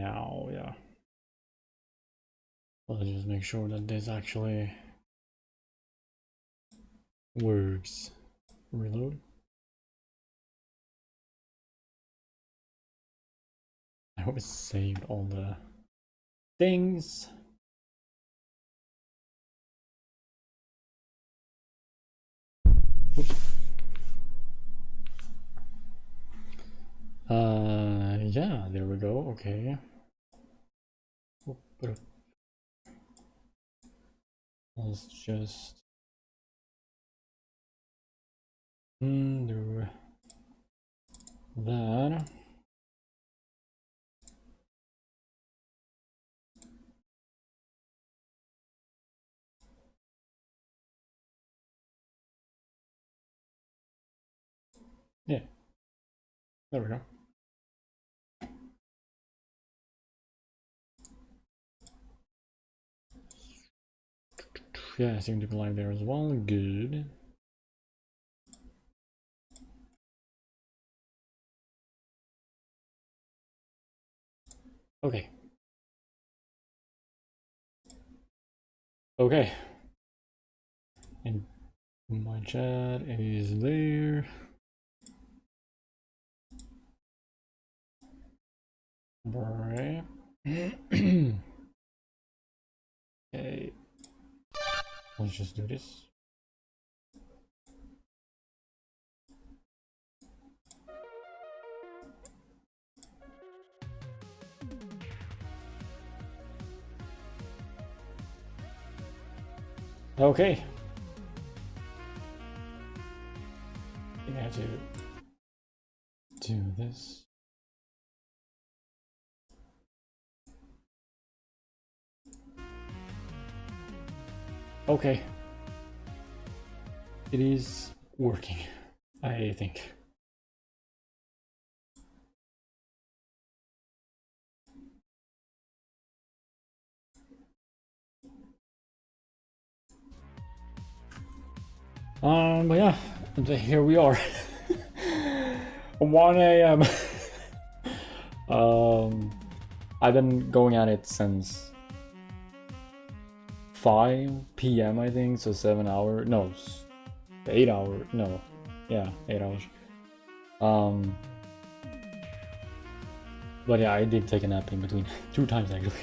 now, yeah. Let's just make sure that this actually works. Reload. I hope it saved all the things. Oops. Yeah, there we go. Okay. Let's just do that. Yeah, there we go. Yeah, I seem to be live there as well. Good. Okay. Okay. And my chat is there. Right. Okay. Let's just do this. Okay. I have to do this. Okay. It is working, I think. But yeah, here we are. 1 a.m. I've been going at it since 5 p.m. I think, so 7 hours. No, 8 hours. No, yeah, 8 hours. But yeah, I did take a nap in between 2 times actually.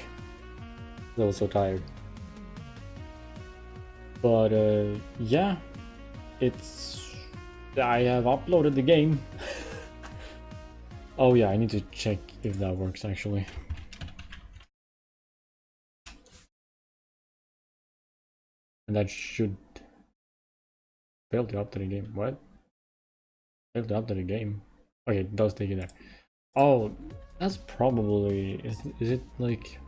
I was so tired. But yeah, I have uploaded the game. Oh yeah, I need to check if that works actually. And that should fail to update the game. What? Fail to update the game. Okay, it does take you there. Oh, that's probably is it like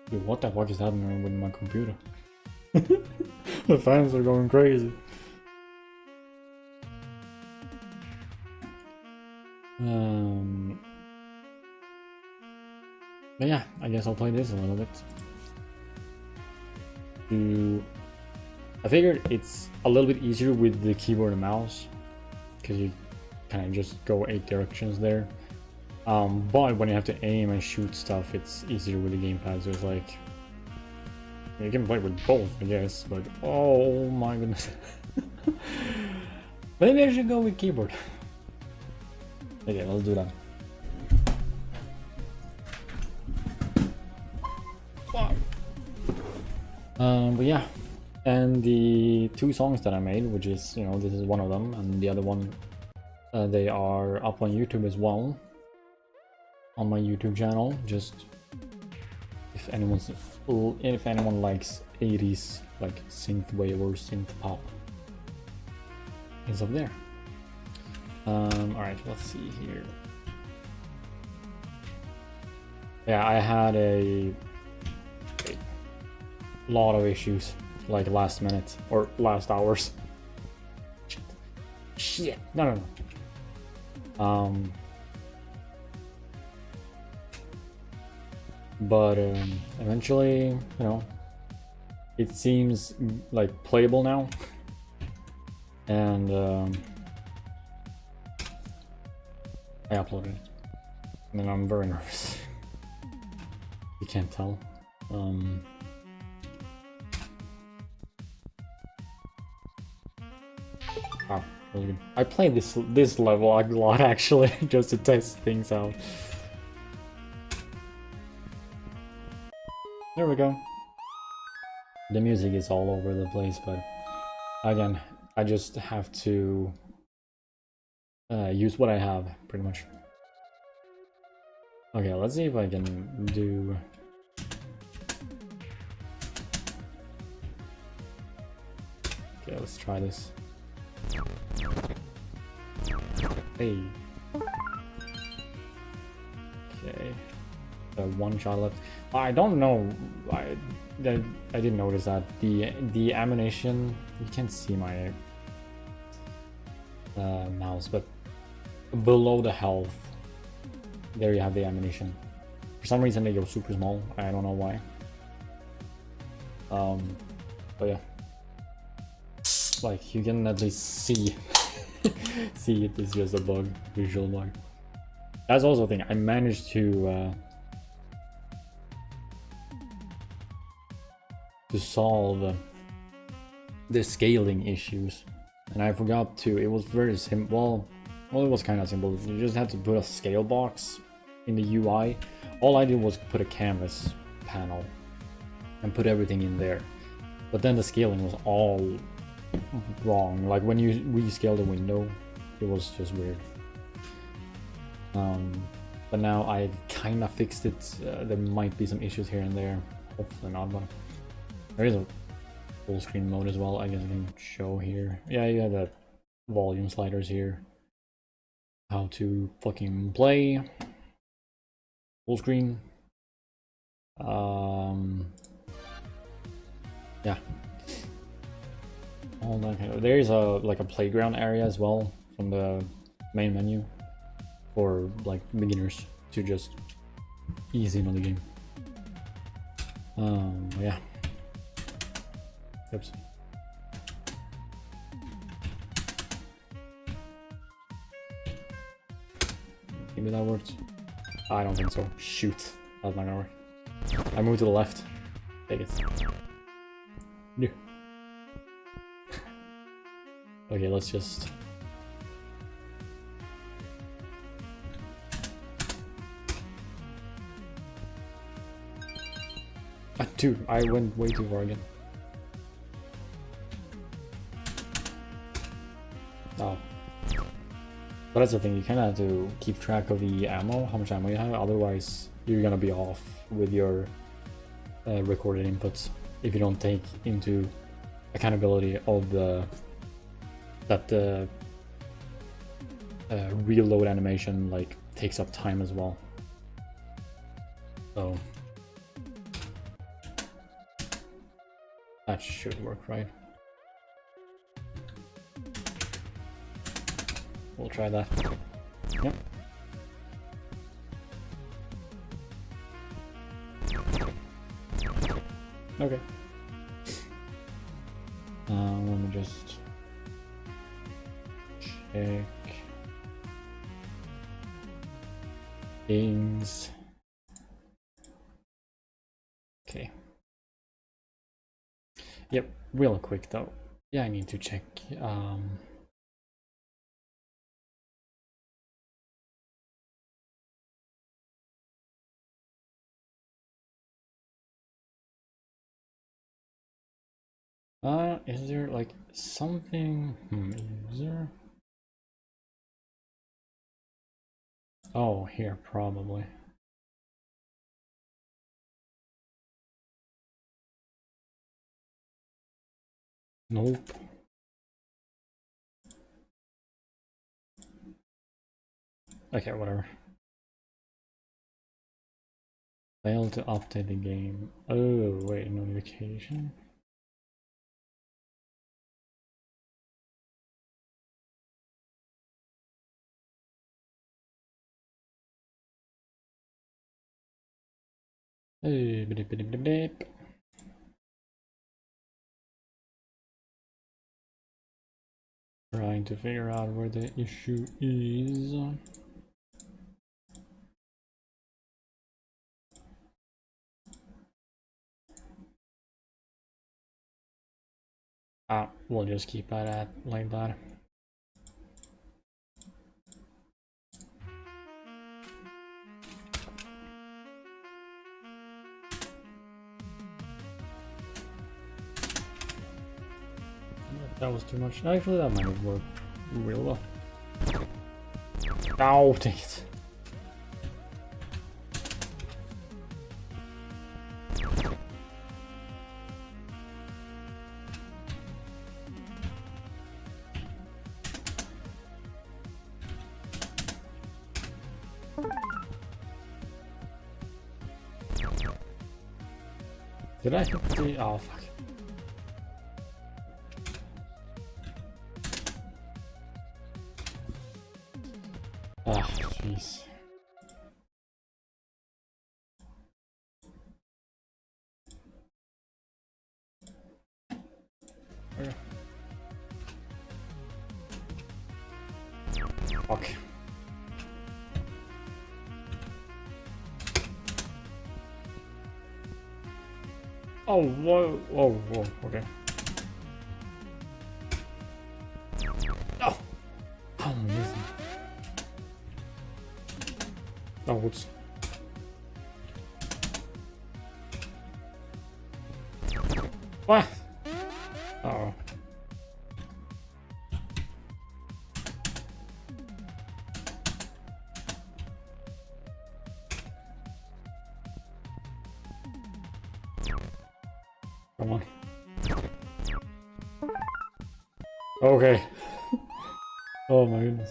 dude, what the fuck is happening with my computer? The fans are going crazy. But yeah, I guess I'll play this a little bit. I figured it's a little bit easier with the keyboard and mouse because you kind of just go 8 directions there. But when you have to aim and shoot stuff, it's easier with the gamepad. So it's like you can play with both, I guess. But oh my goodness, maybe I should go with keyboard. Okay, let's do that. But yeah, and the 2 songs that I made, which is, you know, this is one of them, and the other one, they are up on YouTube as well, on my YouTube channel. Just if anyone likes 80s like synthwave or synth pop, it's up there. All right, let's see here. Yeah, I had a lot of issues like last minute or last hours. Shit. No. But eventually, you know, it seems like playable now. and I uploaded it. And then I'm very nervous. You can't tell. Wow, really good. I played this level a lot actually, just to test things out. There we go. The music is all over the place, but again, I just have to use what I have, pretty much. Okay, let's see if I can do... Okay, let's try this. Hey. Okay. One shot left. I don't know. I didn't notice that the ammunition. You can't see my mouse, but below the health, there you have the ammunition. For some reason, they go super small. I don't know why. But yeah, like you can at least see see it is just a bug, visual bug. That's also a thing. I managed to solve the scaling issues, and I forgot to. It was very simple. Well, it was kind of simple. You just had to put a scale box in the UI. All I did was put a canvas panel and put everything in there, but then the scaling was all wrong. Like when you rescale the window, it was just weird. But now I kind of fixed it. There might be some issues here and there. Hopefully not, but there is a full screen mode as well. I guess I can show here. Yeah, you have the volume sliders here. How to fucking play full screen. Yeah. All that kind of, there is a playground area as well from the main menu for like beginners to just ease in on the game. Yeah. Oops. Maybe that worked. I don't think so. Shoot. That's not gonna work. I moved to the left. Take it. Yeah. Okay, let's just... Dude, I went way too far again. Oh. But that's the thing, you kind of have to keep track of the ammo, how much ammo you have, otherwise you're gonna be off with your recorded inputs if you don't take into accountability of that the reload animation like takes up time as well. So that should work, right? We'll try that. Yep. Okay. Let me just check things. Okay. Yep, real quick though. Yeah, I need to check. Is there like something? Is there? Oh, here probably. Nope. Okay, whatever. Failed to update the game. Oh, wait, notification. Hey, beep, beep, beep, beep. Trying to figure out where the issue is. We'll just keep it at like that. That was too much. Actually, that might have worked real well. Oh, dang it. Did I hit the... Oh, fuck. Ah, jeez. Okay. Fuck. Oh, whoa, whoa, whoa, okay. Oh! Oh, I'm missing. Oh, whoops. What? Uh-oh. Come on. Okay. Oh my goodness.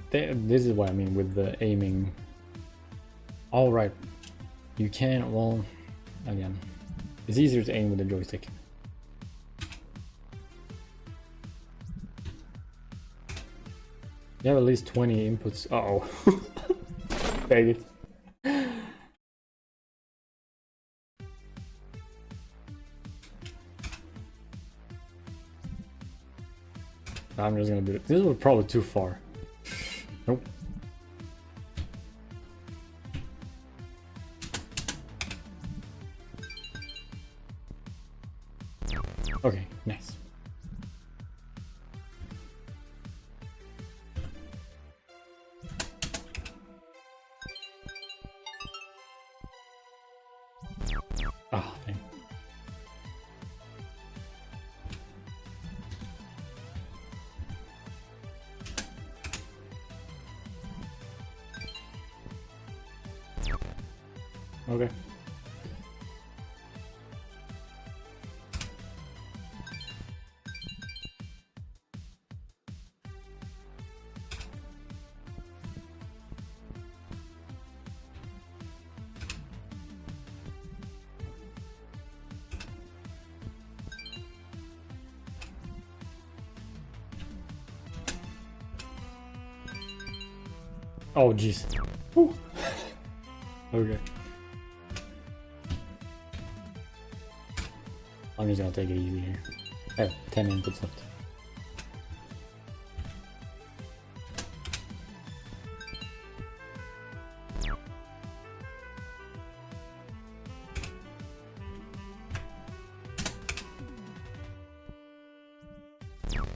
This is what I mean with the aiming. All right, you can. Well, again, it's easier to aim with the joystick. You have at least 20 inputs. Uh oh. Dang it. I'm just gonna do it. This was probably too far. Nope. Okay, nice. Ah, dang. Okay. Oh, jeez. Okay. I'm just gonna take it easy here. I have 10 inputs left.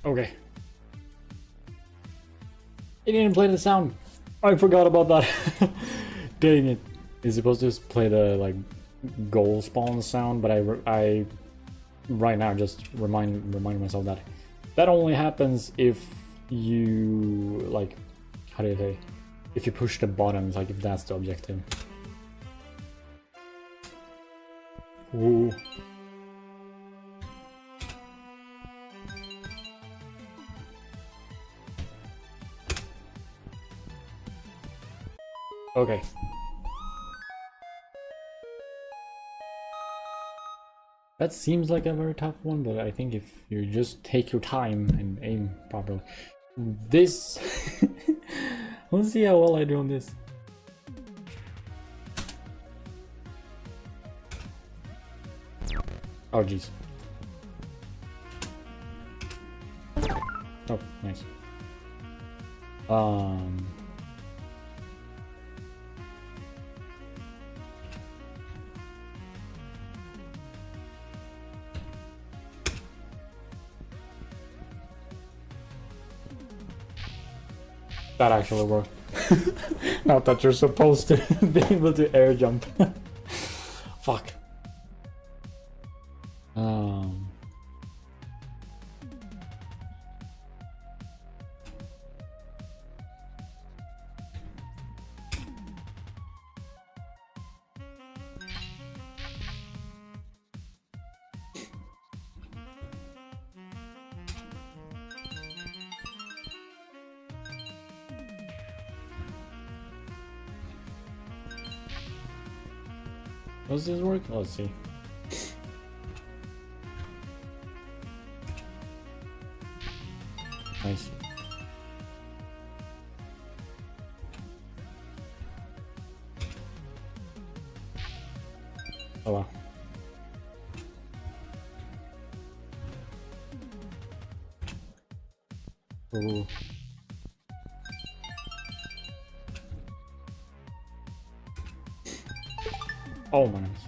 Okay. It didn't play the sound. I forgot about that. Dang it. It's supposed to play the like goal spawn sound, but I right now just remind myself that that only happens if you like, how do you say, if you push the buttons, like if that's the objective. Ooh. Okay. That seems like a very tough one, but I think if you just take your time and aim properly. This. Let's see how well I do on this. Oh jeez. Oh, nice. That actually worked. Not that you're supposed to be able to air jump. Fuck. Does this work? Let's see. Nice. Oh wow. Ooh. Oh my goodness.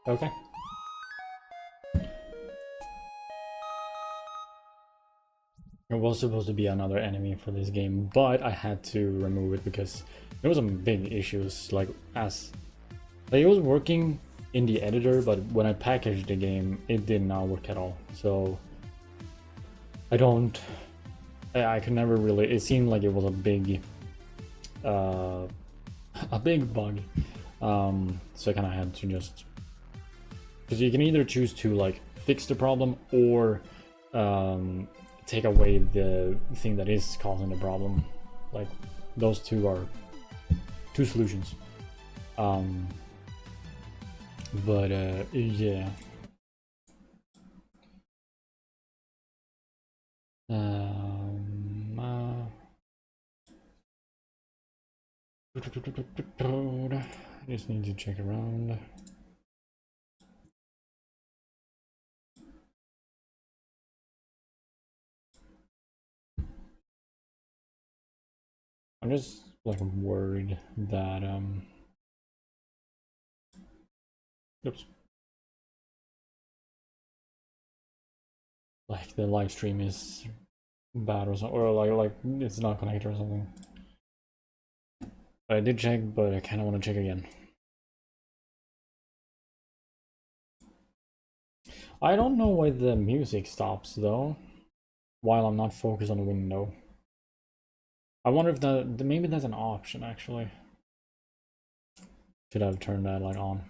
Okay. There was supposed to be another enemy for this game, but I had to remove it because there was some big issues. Like it was working in the editor, but when I packaged the game, it did not work at all. So I could never really. It seemed like it was a big bug. So I kind of had to just, because you can either choose to like fix the problem or take away the thing that is causing the problem. Like those two are two solutions. But yeah. Just need to check around. I'm just like worried that oops. Like the live stream is bad or something, or like it's not connected or something. I did check, but I kind of want to check again. I don't know why the music stops though, while I'm not focused on the window. I wonder if maybe that's an option actually. Should have turned that like on.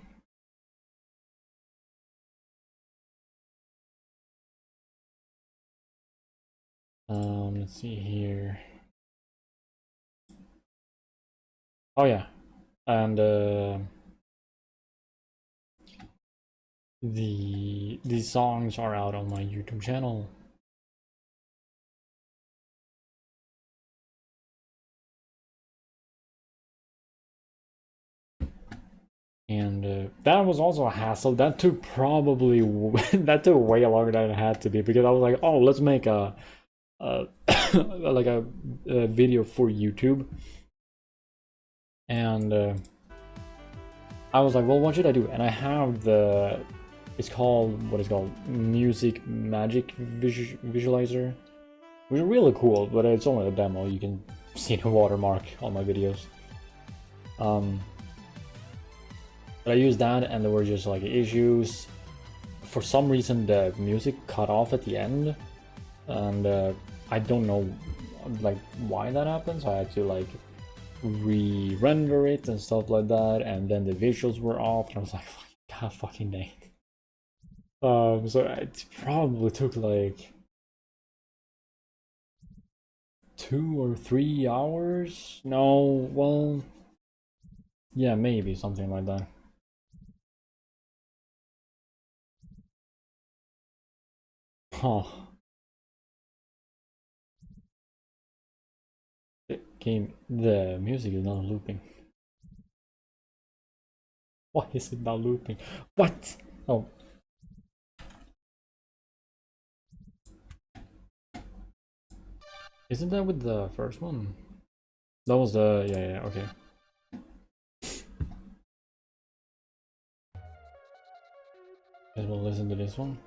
Let's see here. Oh yeah, and these songs are out on my YouTube channel. And that was also a hassle. That took probably that took way longer than it had to be, because I was like, oh, let's make a like a video for YouTube, and I was like, well, what should I do? And I have it's called, what is called, Music Magic Visualizer, which is really cool, but it's only a demo. You can see the watermark on my videos. But I used that, and there were just like issues. For some reason, the music cut off at the end, and I don't know like why that happened. So I had to like re-render it and stuff like that, and then the visuals were off, and I was like, God fucking dang. So it probably took like 2 or 3 hours? No, well, yeah, maybe something like that. Huh. The game, the music is not looping. Why is it not looping? What? Oh. Isn't that with the first one? That was the, yeah, okay. Guess we'll listen to this one.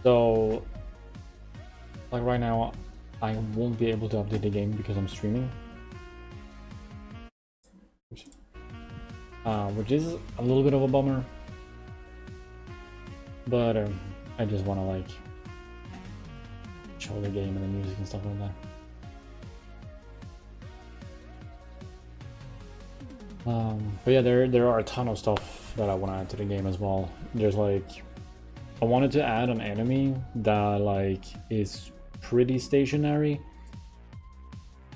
So, like right now, I won't be able to update the game because I'm streaming. Which is a little bit of a bummer. But I just want to like show the game and the music and stuff like that. But yeah, there are a ton of stuff that I want to add to the game as well. There's like, I wanted to add an enemy that like is pretty stationary,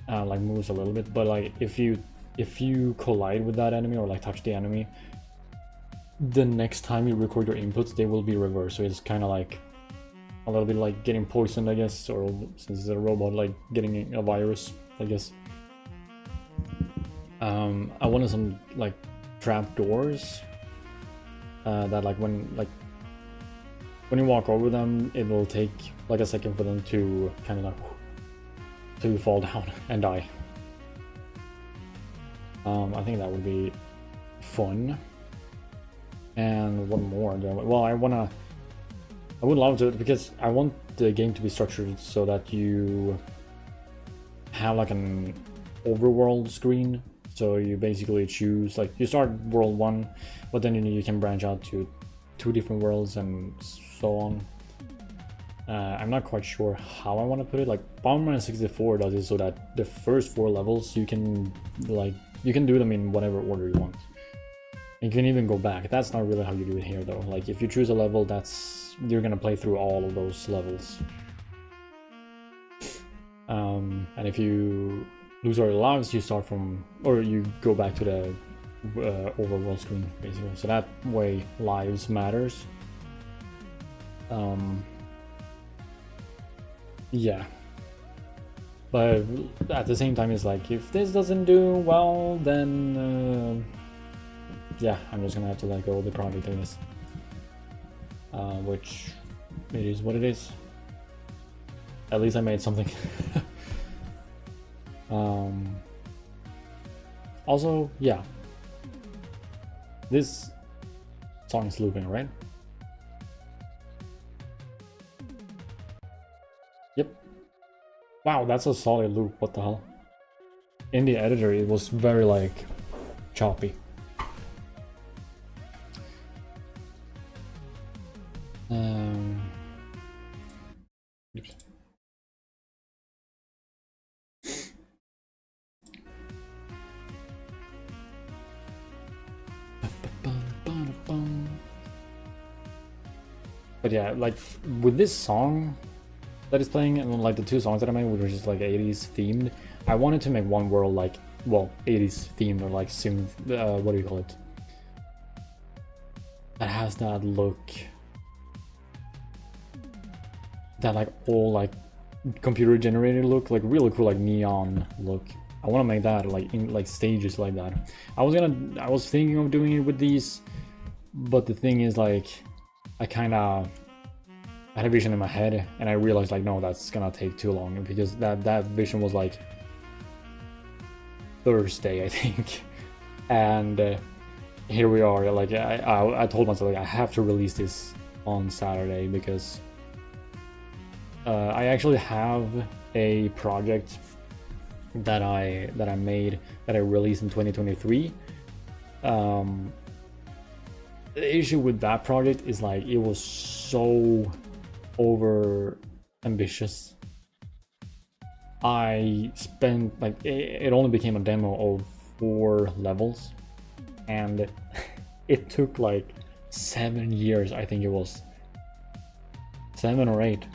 like moves a little bit, but like if you collide with that enemy or like touch the enemy, the next time you record your inputs, they will be reversed. So it's kind of like a little bit like getting poisoned, I guess, or since it's a robot, like getting a virus, I guess. I wanted some like trap doors that like when you walk over them, it will take like a second for them to kind of like to fall down and die. I think that would be fun. And one more. Well, I would love to, because I want the game to be structured so that you have like an overworld screen. So you basically choose, like, you start world 1, but then you can branch out to 2 different worlds and so on. I'm not quite sure how I want to put it. Like Bomberman 64 does it so that the first 4 levels you can do them in whatever order you want. You can even go back. That's not really how you do it here though. Like if you choose a level, you're gonna play through all of those levels. And if you lose all your lives, you start from, or you go back to the overworld screen basically. So that way lives matters. Yeah. But at the same time, it's like, if this doesn't do well, then yeah, I'm just gonna have to let go of the project, I guess. Which it is what it is. At least I made something. Also, yeah. This song is looping, right? Yep. Wow, that's a solid loop. What the hell? In the editor, it was very like choppy. Oops. But yeah, like with this song that is playing, and like the 2 songs that I made, which were just like 80s themed, I wanted to make one world like, well, 80s themed, or like what do you call it? That has that look, that like all like computer generated look, like really cool, like neon look. I want to make that like in like stages like that. I was thinking of doing it with these, but the thing is, like, I kind of had a vision in my head and I realized like, no, that's gonna take too long, because that vision was like Thursday, I think. And here we are. Like I told myself, like, I have to release this on Saturday, because I actually have a project that I made, that I released in 2023. The issue with that project is like, it was so over ambitious. I spent like, it only became a demo of 4 levels, and it took like 7 years, I think it was, 7 or 8,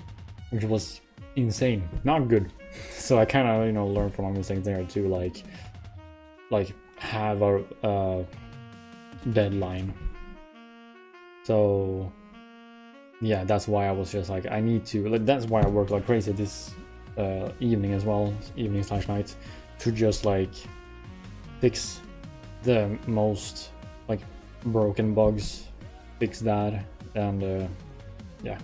which was insane, not good. So I kind of, you know, learned from my mistakes there to like have a deadline. So yeah, that's why I was just like, I need to, like, that's why I worked like crazy this evening as well, evening/night, to just like fix the most like broken bugs, fix that, and yeah.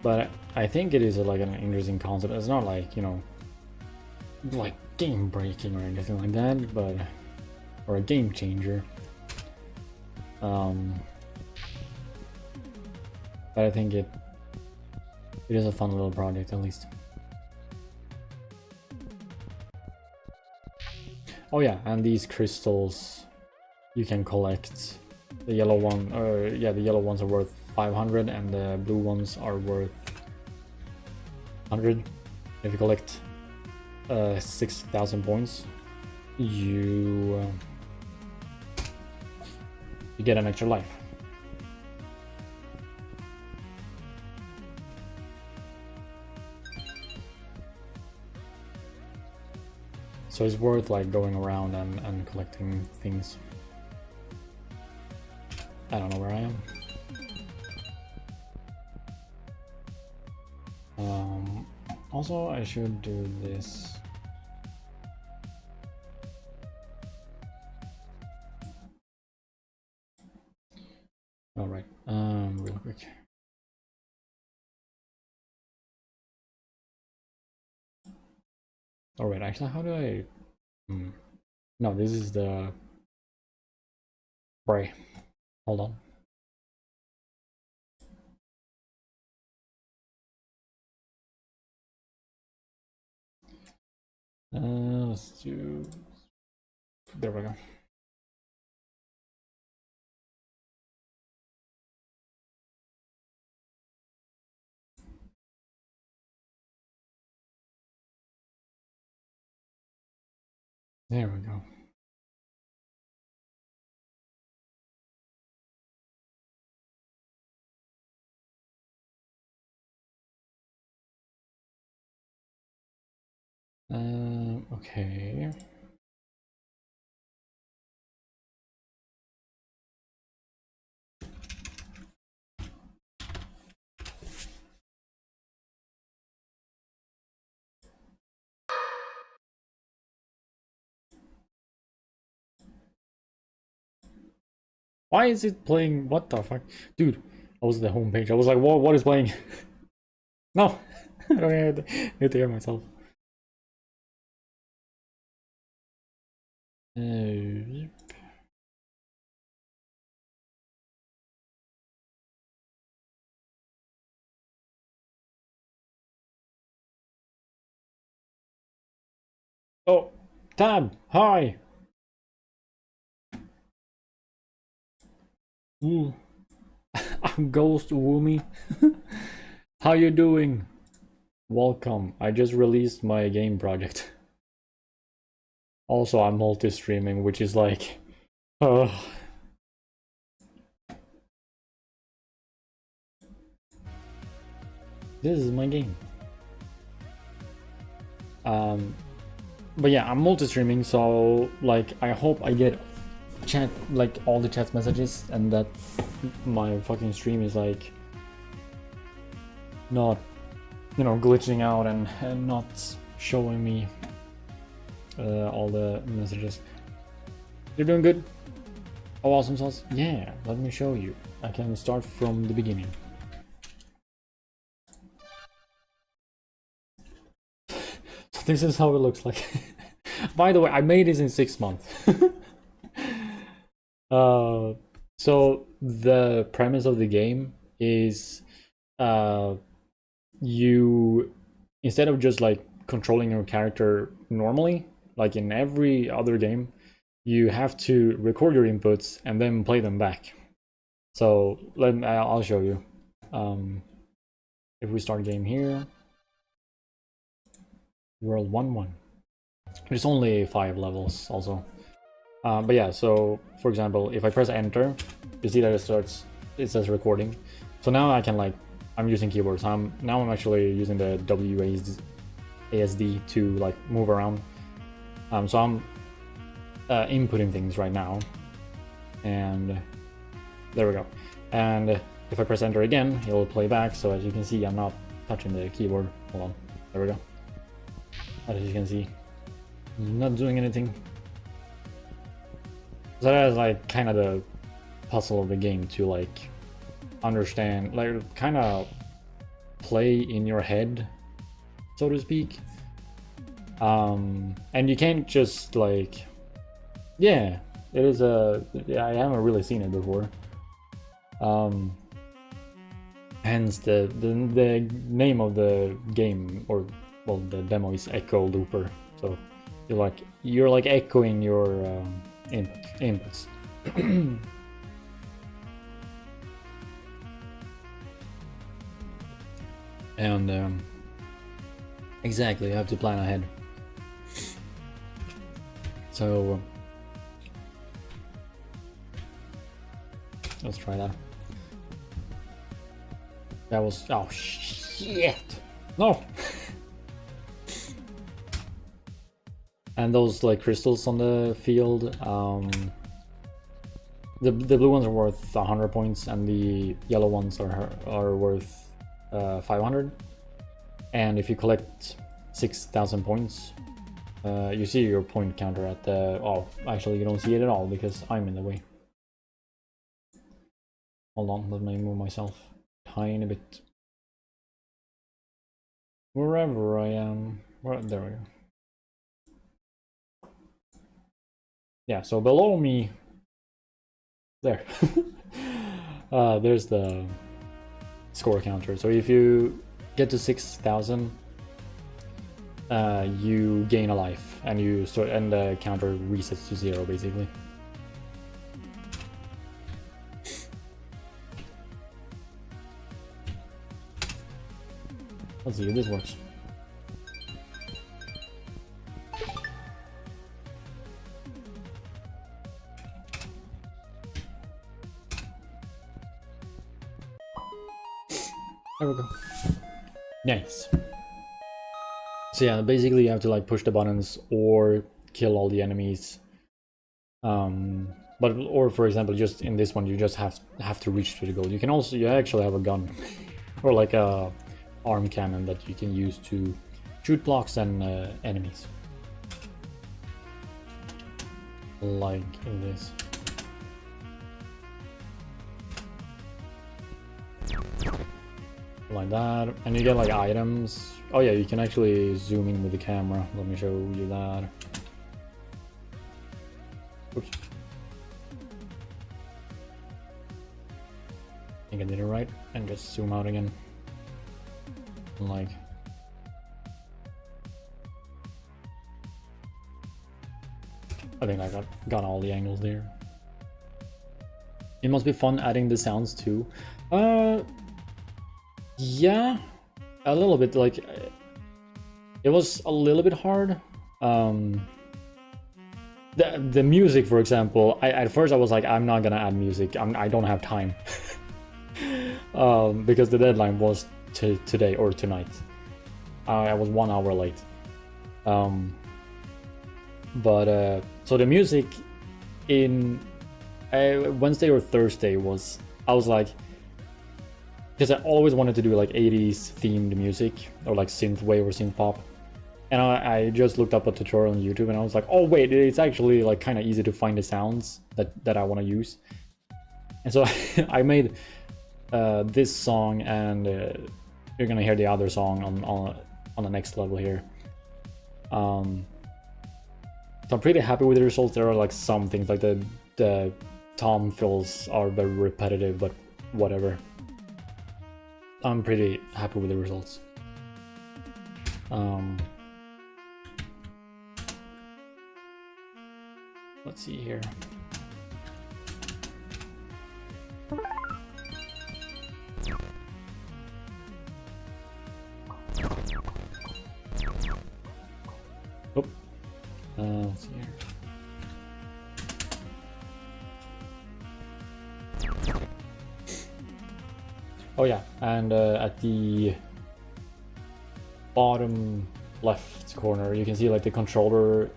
But I think it is like an interesting concept. It's not like, you know, like game breaking or anything like that, but or a game changer. But I think it is a fun little project, at least. Oh yeah, and these crystals you can collect. The yellow one, yeah, the yellow ones are worth 500, and the blue ones are worth 100. If you collect 6,000 points, you get an extra life. So it's worth like going around and collecting things. I don't know where I am. Also, I should do this. All right, real quick. All right, actually, how do I? No, this is the spray. Hold on. Let's do. There we go. There we go. Okay. Why is it playing? What the fuck? Dude, I was at the homepage. I was like, what is playing? No, I don't need to hear myself. Oh, Tab, hi. I'm Ghost Woomy. How you doing? Welcome. I just released my game project. Also, I'm multi-streaming, which is like, this is my game. But yeah, I'm multi-streaming, so like I hope I get chat, like all the chat messages, and that my fucking stream is like not, you know, glitching out and not showing me all the messages. You're doing good? Oh, awesome sauce. Yeah, let me show you. I can start from the beginning. So this is how it looks like. By the way, I made this in 6 months. So the premise of the game is you, instead of just like controlling your character normally, like in every other game, you have to record your inputs and then play them back. So I'll show you. If we start game here, world 1-1. There's only 5 levels also. But yeah, so for example, if I press enter, you see that it says recording. So now I can I'm using keyboards. I'm actually using the WASD to like move around. So I'm inputting things right now, and there we go. And if I press enter again, it will play back. So as you can see, I'm not touching the keyboard. Hold on, there we go. As you can see, I'm not doing anything. So that is like kind of the puzzle of the game, to like understand, like kind of play in your head, so to speak. And you can't just like, yeah, it is I haven't really seen it before. Hence the name of the game, or well, the demo is Echo Looper. So you're like echoing your inputs. And exactly, you have to plan ahead. So let's try that. That was, oh shit, no. And those like crystals on the field, the blue ones are worth 100 points, and the yellow ones are worth 500. And if you collect 6,000 points, you see your point counter at the, oh, actually you don't see it at all because I'm in the way. Hold on, let me move myself a tiny bit. Wherever I am, there we go. Yeah, so below me, there, there's the score counter. So if you get to 6,000, you gain a life, and and the counter resets to 0 basically. Let's see if this works. There we go. Nice. So yeah, basically you have to like push the buttons or kill all the enemies. Or for example, just in this one, you just have to reach to the goal. You actually have a gun or like a arm cannon that you can use to shoot blocks and enemies. Like in this. Like that, and you get like items. Oh yeah, you can actually zoom in with the camera. Let me show you that. Oops. I think I did it right, and just zoom out again. Like, I think I got all the angles there. It must be fun adding the sounds too. Yeah, a little bit. Like, it was a little bit hard. The music, for example, at first I was like, I'm not gonna add music. I don't have time. Because the deadline was today or tonight. I was 1 hour late. So the music in Wednesday or Thursday was, I was like, because I always wanted to do like 80s themed music, or like synthwave or synth pop, and I just looked up a tutorial on YouTube, and I was like, oh wait, it's actually like kind of easy to find the sounds that I want to use. And so I made this song, and you're gonna hear the other song on the next level here. So I'm pretty happy with the results. There are like some things, like the tom fills are very repetitive, but whatever. I'm pretty happy with the results. Let's see here. Oh, let's see here. Oh yeah, and at the bottom left corner, you can see like the controller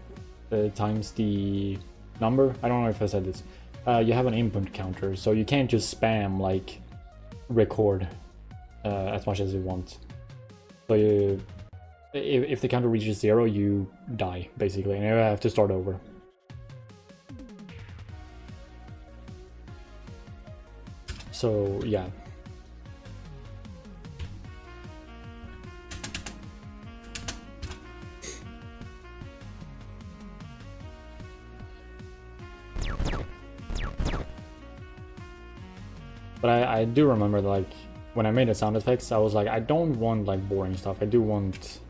times the number. I don't know if I said this. You have an input counter, so you can't just spam like record as much as you want. So if the counter reaches 0, you die basically, and you have to start over. So yeah. But I do remember that, like, when I made the sound effects, I was like, I don't want like boring stuff. I do want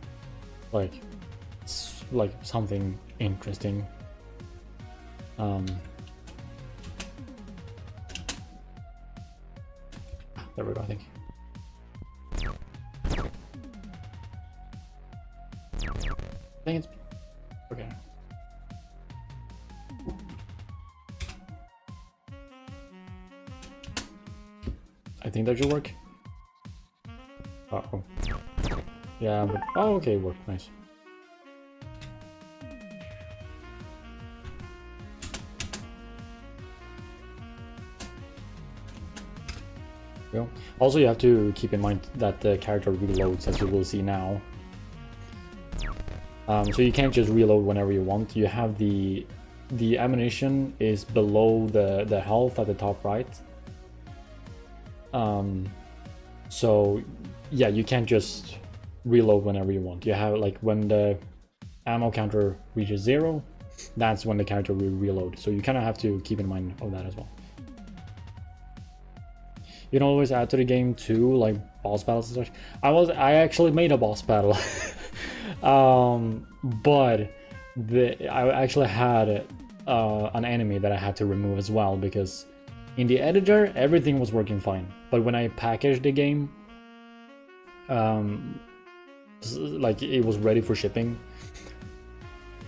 like something interesting. There we go, I think. I think it's okay. I think that should work. Uh-oh. Yeah, but oh, okay, it worked. Nice. Well, also you have to keep in mind that the character reloads, as you will see now. So you can't just reload whenever you want. You have the ammunition is below the health at the top right. So yeah, you can't just reload whenever you want. You have like when the ammo counter reaches 0, that's when the character will reload. So you kind of have to keep in mind of that as well. You can always add to the game too, like boss battles and such. I actually made a boss battle, but I actually had an enemy that I had to remove as well, because in the editor everything was working fine, but when I packaged the game, like it was ready for shipping,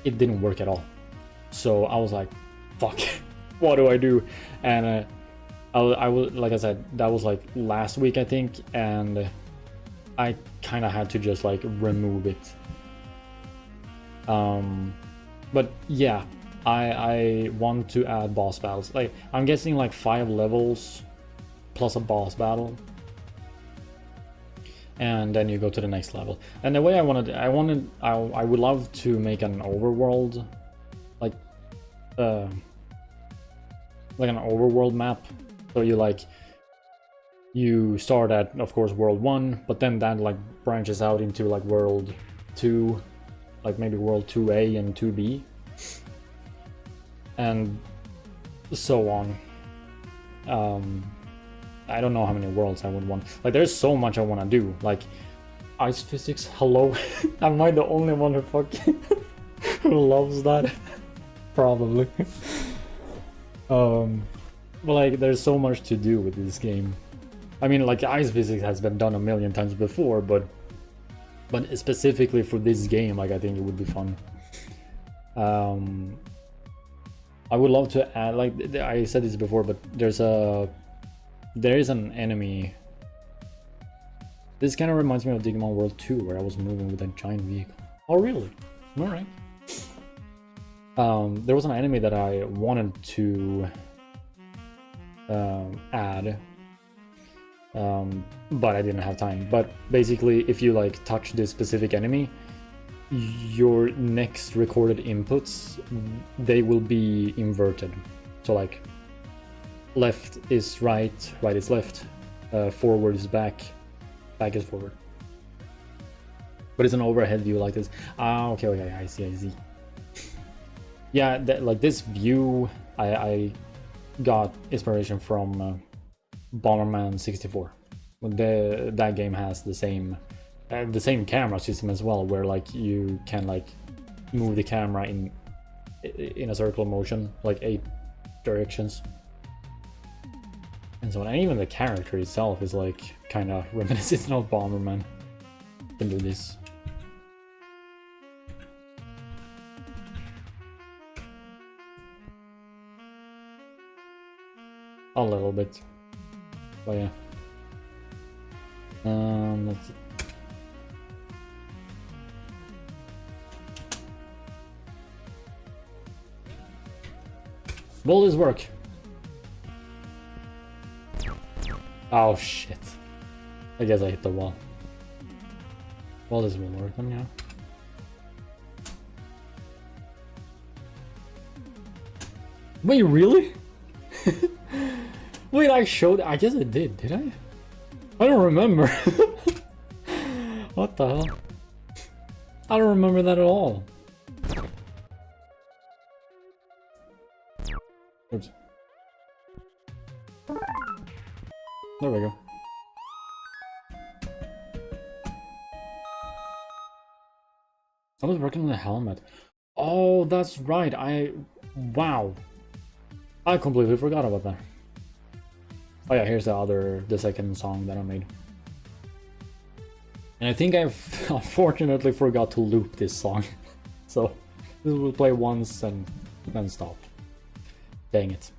it didn't work at all. So I was like, fuck, what do I do? And I was, like I said, that was like last week I think, and I kind of had to just like remove it. But yeah, I want to add boss battles. Like I'm guessing like 5 levels plus a boss battle, and then you go to the next level. And the way I would love to make an overworld, like an overworld map. So you start at, of course, world 1, but then that like branches out into like world 2, like maybe world 2A and 2B, and so on. I don't know how many worlds I would want. Like there's so much I want to do. Like ice physics, hello. Am I the only one who fucking who loves that? Probably. But like there's so much to do with this game. I mean, like ice physics has been done a million times before, but specifically for this game, like I think it would be fun. I would love to add, like I said this before, but there is an enemy. This kind of reminds me of Digimon World 2, where I was moving with a giant vehicle. Oh really? Alright. There was an enemy that I wanted to add, but I didn't have time. But basically, if you like touch this specific enemy, your next recorded inputs, they will be inverted. So like left is right, right is left, forward is back, back is forward. But it's an overhead view like this. Ah, okay, I see. Yeah, like this view, I got inspiration from Bomberman 64. That game has the same camera system as well, where like you can like move the camera in a circular motion, like 8 directions, and so on. And even the character itself is like kind of reminiscent of Bomberman. Can do this. A little bit, but yeah. Let's see. Will this work? Oh shit. I guess I hit the wall. Well, this will work then, yeah. Wait, really? Wait, I I guess I did I? I don't remember. What the hell? I don't remember that at all. Oops. There we go. I was working on the helmet. Oh, that's right. Wow. I completely forgot about that. Oh yeah, here's the second song that I made. And I think I've unfortunately forgot to loop this song. So this will play once and then stop. Dang it.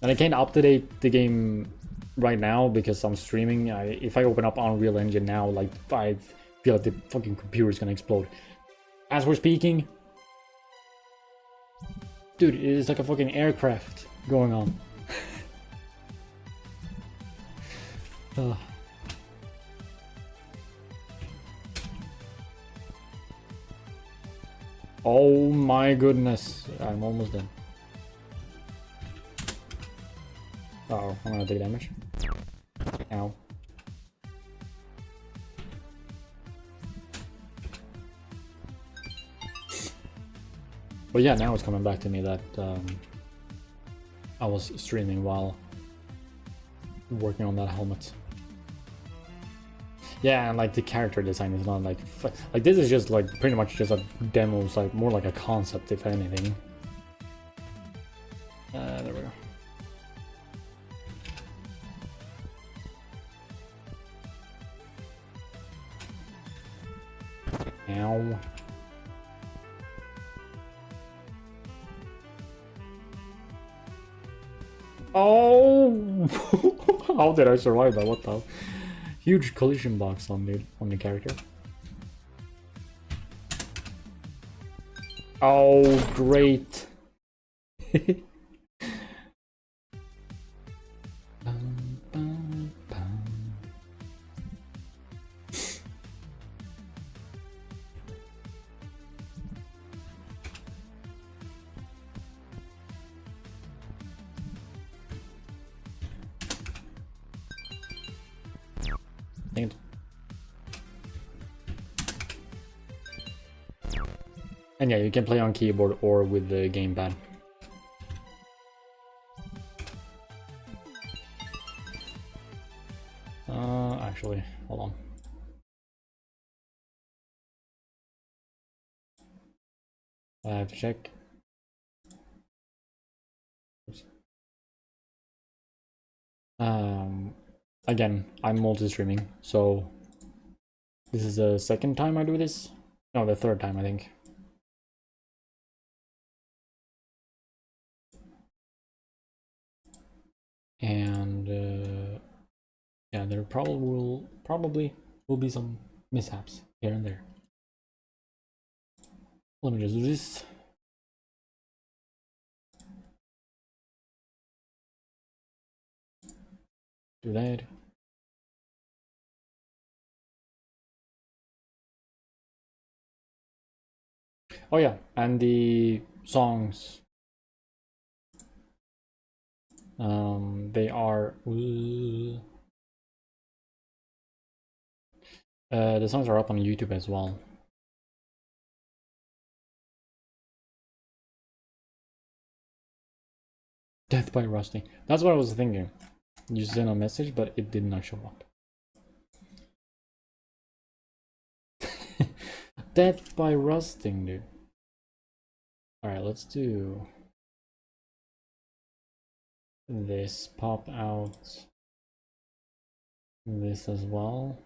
And I can't update the game right now because I'm streaming. If I open up Unreal Engine now, like, I feel like the fucking computer is gonna explode. As we're speaking, dude, it is like a fucking aircraft going on. Oh my goodness, I'm almost done. Oh, I'm gonna take damage. Ow. But yeah, now it's coming back to me that I was streaming while working on that helmet. Yeah, and like the character design is not like this is just like pretty much just a demo. It's like more like a concept, if anything. There we go. Ow. Oh! How did I survive that? What the hell? Huge collision box on the character. Oh, great. Dang it. And yeah, you can play on keyboard or with the gamepad. Actually, hold on. I have to check. Oops. Again, I'm multi-streaming, so this is the second time I do this. No, the third time, I think. And yeah, there probably will be some mishaps here and there. Let me just do this. Do that. Oh yeah, and the songs. They are. The songs are up on YouTube as well. Death by Rusting. That's what I was thinking. You sent a message, but it did not show up. Death by Rusting, dude. Alright, let's do this. Pop out this as well.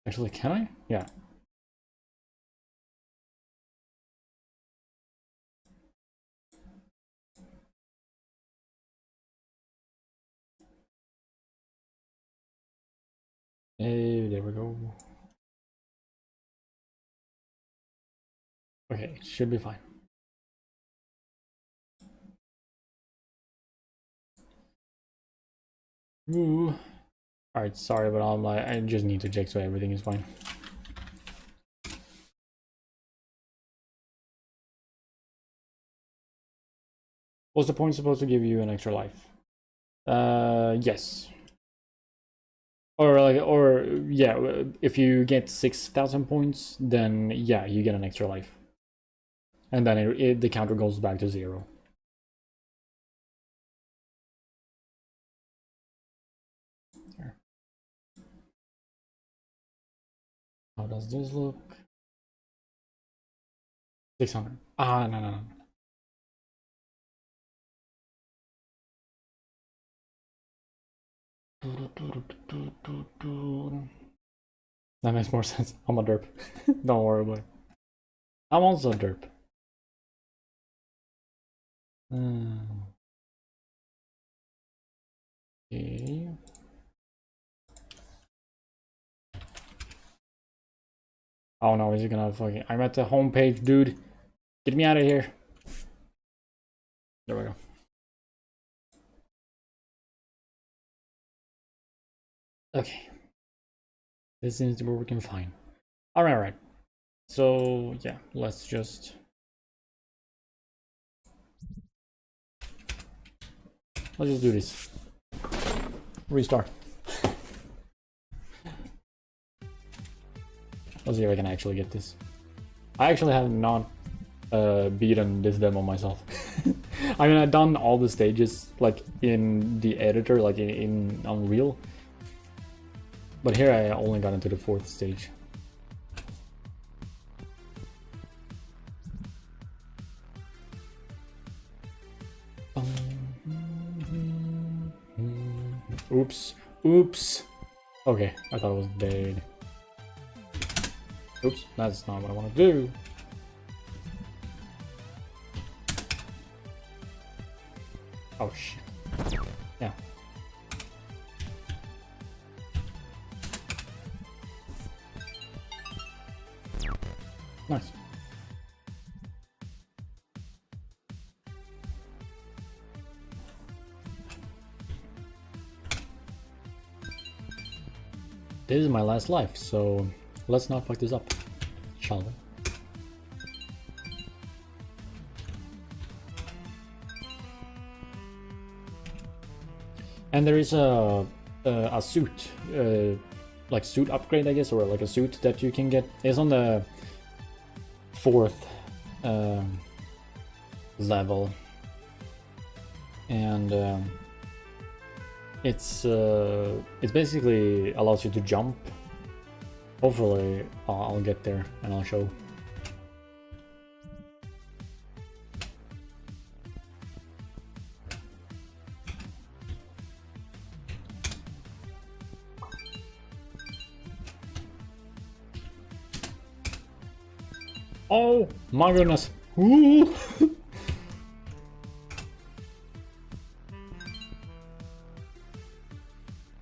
Actually, can I? Yeah. go. Okay, it should be fine. Ooh. Alright, sorry, but I just need to check so everything is fine. Was the point supposed to give you an extra life? Yes. Or yeah, if you get 6,000 points, then yeah, you get an extra life. And then the counter goes back to 0. There. How does this look? 600. Ah, no. That makes more sense. I'm a derp. Don't worry about it. I'm also a derp. Okay. Oh no, is he gonna fucking... I'm at the homepage, dude. Get me out of here. There we go. Okay. This seems to be working fine. Alright. So, yeah, let's just... Let's just do this. Restart. Let's see if I can actually get this. I actually have not beaten this demo myself. I mean, I've done all the stages like in the editor, like in Unreal. But here I only got into the 4th stage. Oops. Okay, I thought it was dead. Oops, that's not what I want to do. Oh shit. Yeah. Nice. This is my last life, so let's not fuck this up, shall we? And there is a suit, like suit upgrade, I guess, or like a suit that you can get. It's on the 4th level, and it's basically allows you to jump. Hopefully, I'll get there and I'll show. Oh my goodness! Ooh.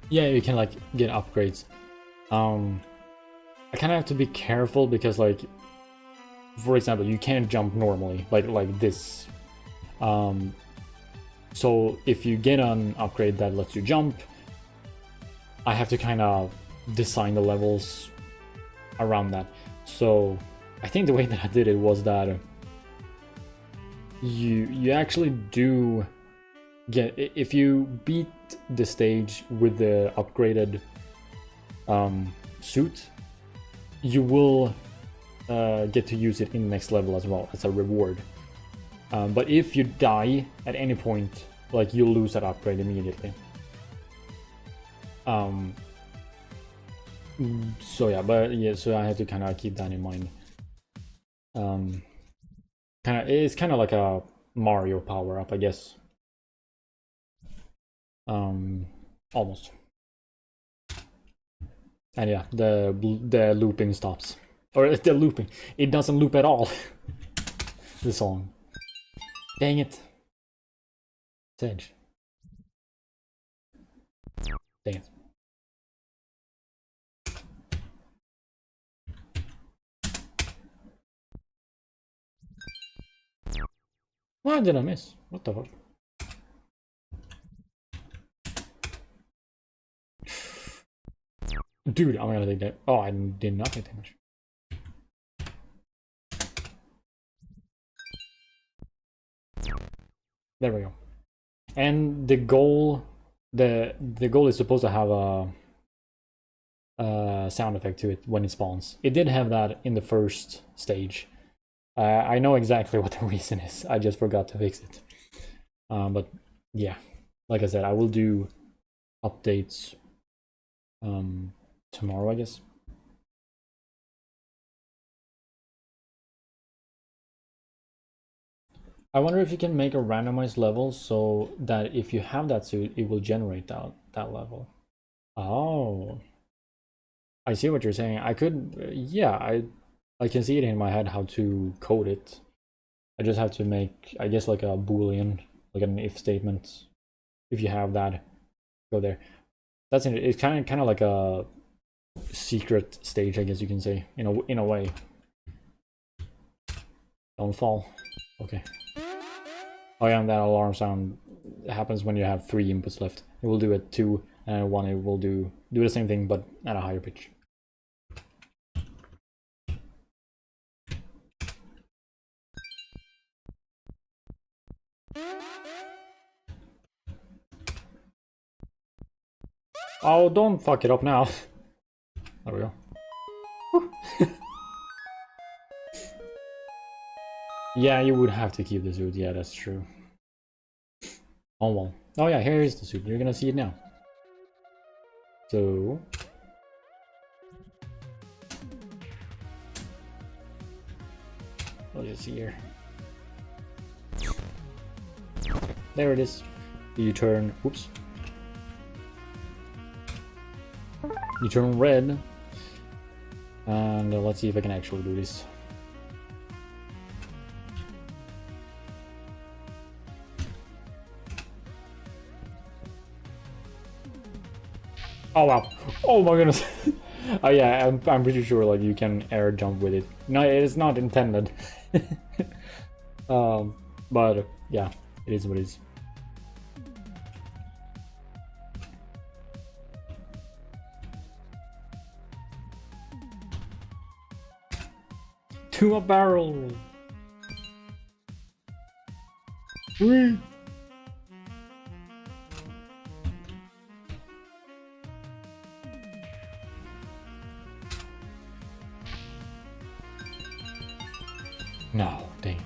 Yeah, you can like get upgrades. I kind of have to be careful because, like, for example, you can't jump normally, like this. So if you get an upgrade that lets you jump, I have to kind of design the levels around that. So I think the way that I did it was that you actually do get, if you beat the stage with the upgraded suit, you will get to use it in the next level as well as a reward. But if you die at any point, like, you'll lose that upgrade immediately. So yeah, but yeah, so I have to kind of keep that in mind. It's kind of like a Mario power up, I guess. Almost. And yeah, the looping stops, or the looping. It doesn't loop at all. The song. Dang it. Sedge. Dang it. What did I miss? What the fuck? Dude, I'm gonna take that. Oh, I did not take damage. There we go. And the goal, the goal is supposed to have a sound effect to it when it spawns. It did have that in the first stage. I know exactly what the reason is. I just forgot to fix it. But yeah, like I said, I will do updates tomorrow, I guess. I wonder if you can make a randomized level so that if you have that suit, it will generate that level. Oh, I see what you're saying. I could, yeah, I can see it in my head how to code it. I just have to make, I guess, like a boolean, like an if statement. If you have that, go there. That's it. It's kind of like a secret stage, I guess you can say, in a way. Don't fall. Okay. Oh yeah, and that alarm sound happens when you have 3 inputs left. It will do it 2, and 1 it will do the same thing, but at a higher pitch. Oh, don't fuck it up now. There we go. Yeah, you would have to keep the suit. Yeah, that's true. Oh well. Oh yeah, here is the suit. You're gonna see it now. So let's just see here. There it is. You turn. Oops. You turn red. And let's see if I can actually do this. Oh wow. Oh my goodness. Oh yeah, I'm pretty sure like you can air jump with it. No, it is not intended. But yeah, it is what it is. To a barrel. Whee! No, dang it.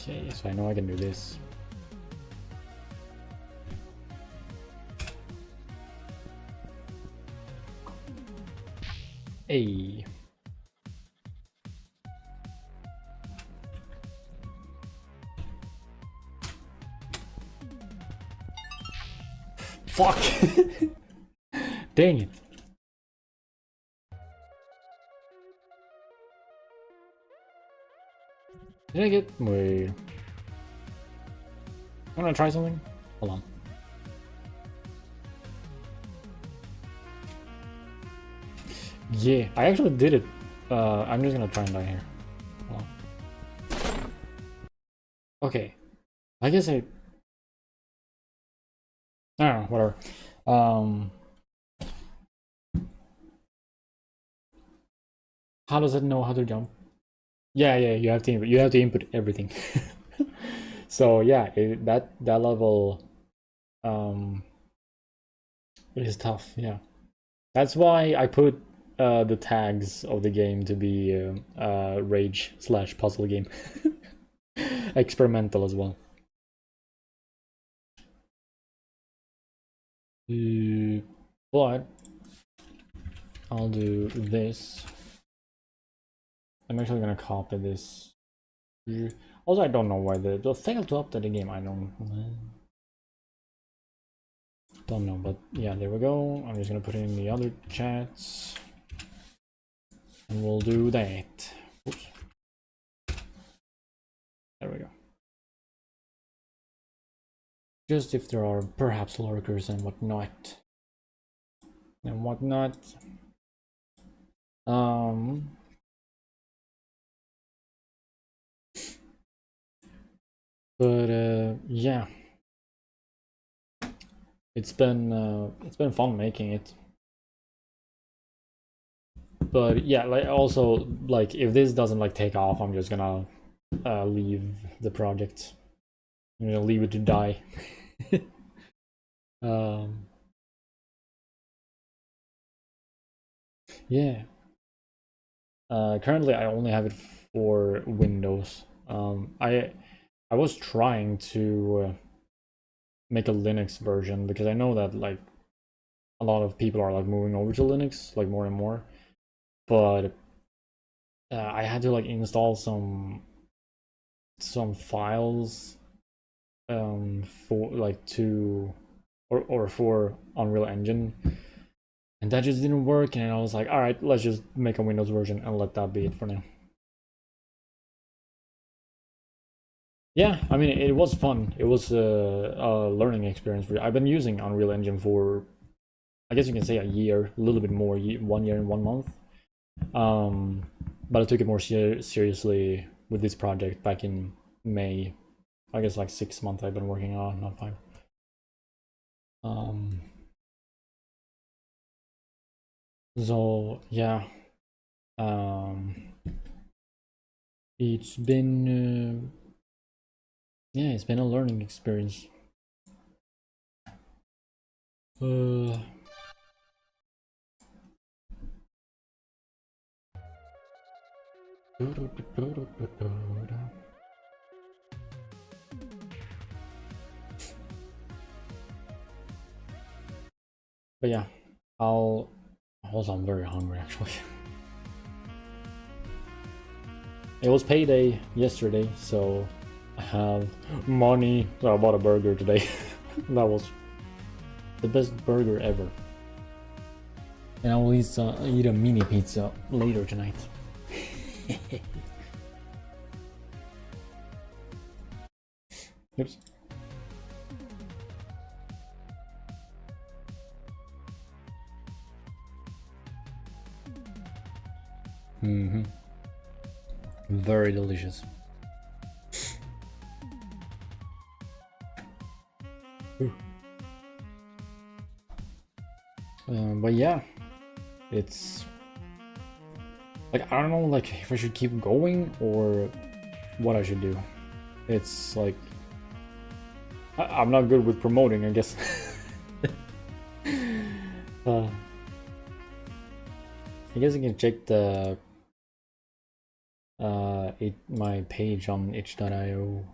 Okay, so I know I can do this. Hey. Fuck! Dang it. Did I get... Wait. I'm gonna try something? Hold on. Yeah, I actually did it. I'm just gonna try and die here. Hold on. Okay. I guess I don't know, whatever. How does it know how to jump? Yeah, you have to input everything. So yeah, that level is tough. Yeah, that's why I put the tags of the game to be rage/puzzle game, experimental as well. But I'll do this. I'm actually gonna copy this. Also, I don't know why the failed to update the game. I don't know, but yeah, there we go. I'm just gonna put it in the other chats, and we'll do that. Oops. There we go. Just if there are perhaps lurkers and whatnot. and whatnot. But yeah, it's been fun making it. But yeah, like also like if this doesn't like take off, I'm just gonna leave the project. I'm gonna leave it to die. um, yeah. Currently, I only have it for Windows. I was trying to make a Linux version because I know that like a lot of people are like moving over to Linux like more and more, but I had to like install some files for like to or for Unreal Engine, and that just didn't work. And I was like, all right, let's just make a Windows version and let that be it for now. Yeah, I mean, it was fun. It was a learning experience. I've been using Unreal Engine for, I guess you can say a year, a little bit more, 1 year and 1 month. But I took it more seriously with this project back in May. I guess like 6 months I've been working on, not 5. Um, so yeah, um, it's been yeah, it's been a learning experience. Uh, but yeah, I'll also, I'm very hungry actually. It was payday yesterday, so I have money. So I bought a burger today. That was the best burger ever. And I will eat a mini pizza later tonight. Oops. Mm-hmm. Very delicious. But yeah, it's like I don't know, like if I should keep going or what I should do. It's like I'm not good with promoting, I guess. I guess I can check the my page on itch.io.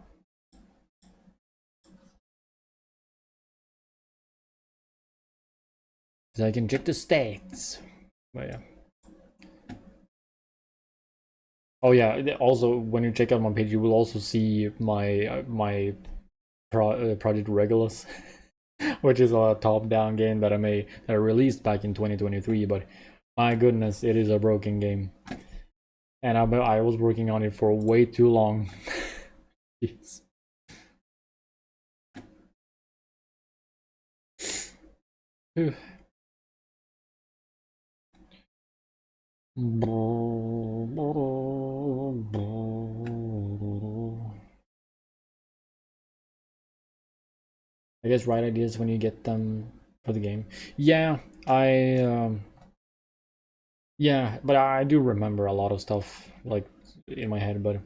So I can check the stats. But yeah. Oh yeah. Also, when you check out my page, you will also see my Project Regulus, which is a top-down game that I released back in 2023. But my goodness, it is a broken game, and I was working on it for way too long. Jeez. I guess right ideas when you get them for the game. Yeah, yeah, but I do remember a lot of stuff like in my head, but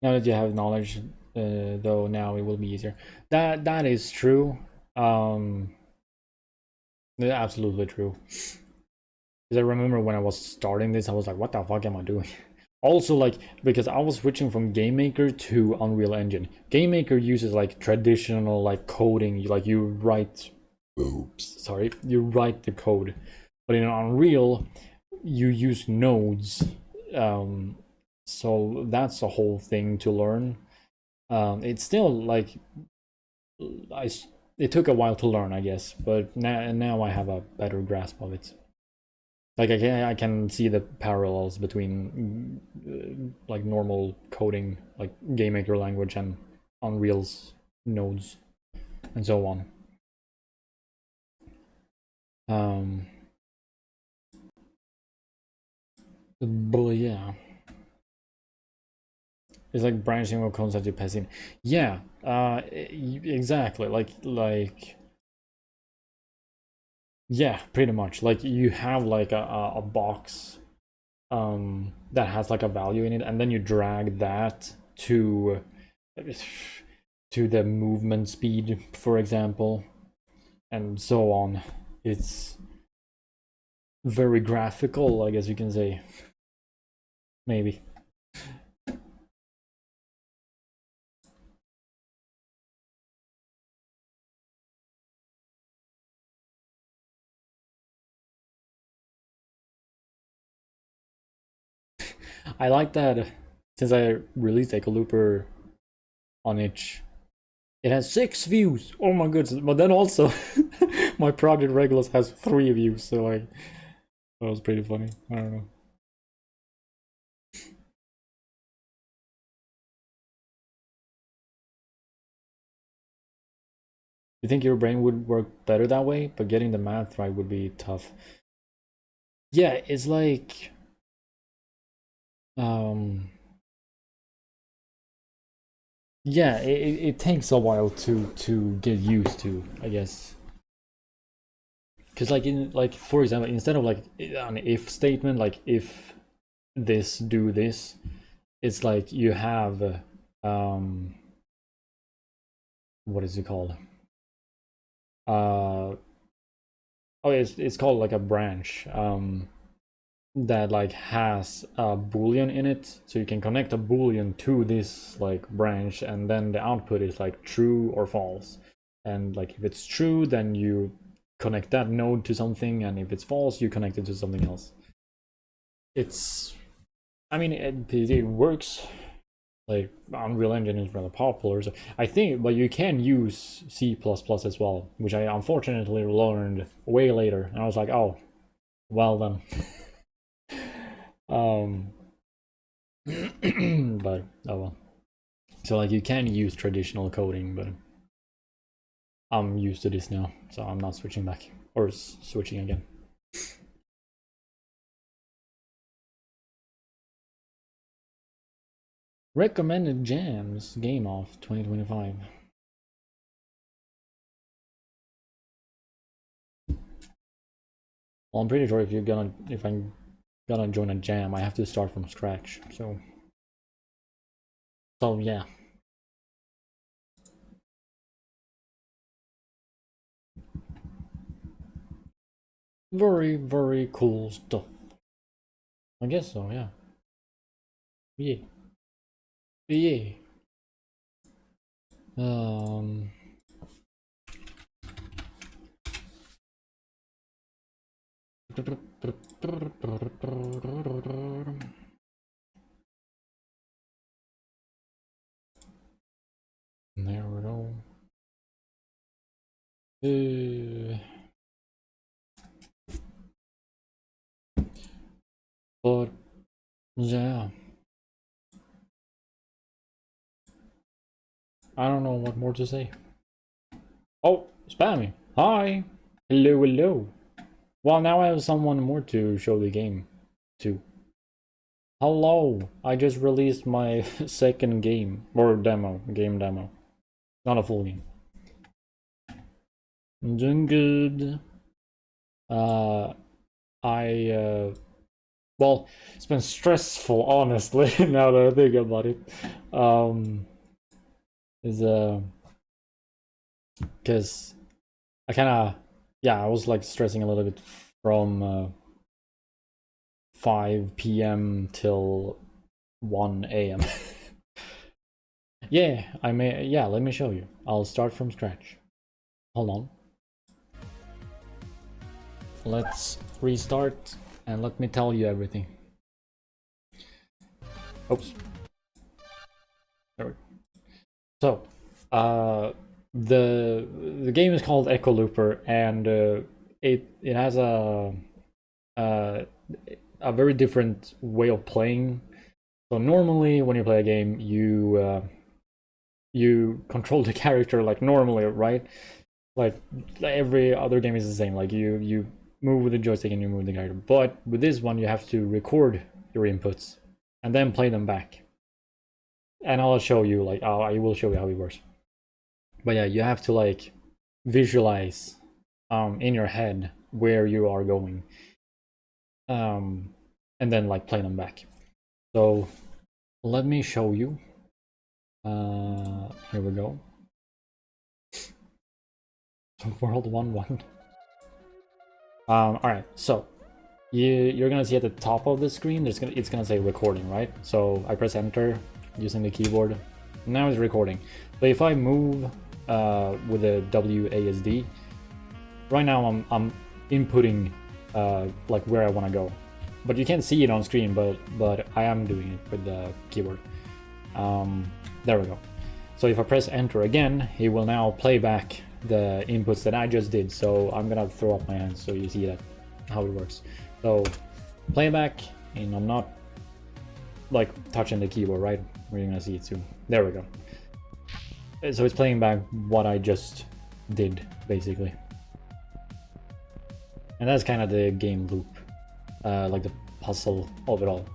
now that you have knowledge, though, now it will be easier. That is true. Um, absolutely true. Because I remember when I was starting this, I was like, "What the fuck am I doing?" Also, like because I was switching from GameMaker to Unreal Engine. GameMaker uses like traditional like coding, like you write. Oops, sorry, you write the code, but in Unreal, you use nodes. Um, so that's a whole thing to learn. It's still like I it took a while to learn, I guess, but now I have a better grasp of it. Like I can see the parallels between like normal coding, like GameMaker language and Unreal's nodes. and so on. But yeah, it's like branching what concept you pass in. Yeah, exactly. Like yeah, pretty much. Like you have like a box that has like a value in it, and then you drag that to the movement speed, for example, and so on. It's very graphical, I guess you can say. Maybe. I like that since I released Echolooper on itch, it has 6 views. Oh my goodness. But then also my Project Regulus has 3 views, so like that was pretty funny. I don't know. You think your brain would work better that way, but getting the math right would be tough. Yeah, it's like um yeah, it takes a while to get used to, I guess. Because like in like for example, instead of like an if statement, like if this do this, it's like you have what is it called? Oh, it's called like a branch that like has a boolean in it, so you can connect a boolean to this like branch, and then the output is like true or false. And like if it's true, then you connect that node to something, and if it's false, you connect it to something else. It's, I mean, it works. Like Unreal Engine is rather popular, so I think, but you can use C++ as well, which I unfortunately learned way later, and I was like, oh, well then. But oh well. So like you can use traditional coding, but I'm used to this now, so I'm not switching back or switching again. Recommended jams game off 2025. Well, I'm pretty sure if I'm gonna join a jam, I have to start from scratch. So yeah. Very, very cool stuff. I guess so, yeah. Yeah. Yeah. Um There we go. But yeah, I don't know what more to say. Oh, Spammy. Hi. Hello, hello. Well, now I have someone more to show the game to. Hello. I just released my second game or game demo. Not a full game. I'm doing good. Uh, well, it's been stressful, honestly. Now that I think about it, is because I kind of, yeah, I was like stressing a little bit from 5 p.m. till 1 a.m. Yeah, yeah, let me show you. I'll start from scratch. Hold on. Let's restart and let me tell you everything. Oops. There we go. So, the game is called Echolooper, and it has uh, a very different way of playing. So normally, when you play a game, you control the character like normally, right? Like every other game is the same. Like you move with the joystick and you move the character. But with this one, you have to record your inputs and then play them back. And I'll show you like I will show you how it works. But yeah, you have to like visualize in your head where you are going, and then like play them back. So let me show you. Here we go. World 1-1. All right, so you're gonna see at the top of the screen, it's gonna say recording, right? So I press enter using the keyboard. Now it's recording. But if I move with the WASD, right now I'm inputting like where I want to go, but you can't see it on screen. But I am doing it with the keyboard. There we go. So if I press enter again, it will now play back the inputs that I just did. So I'm gonna throw up my hands so you see that how it works. So playback, and I'm not like touching the keyboard, right? We're gonna see it soon. There we go. So it's playing back what I just did, basically. And that's kind of the game loop, like the puzzle of it all.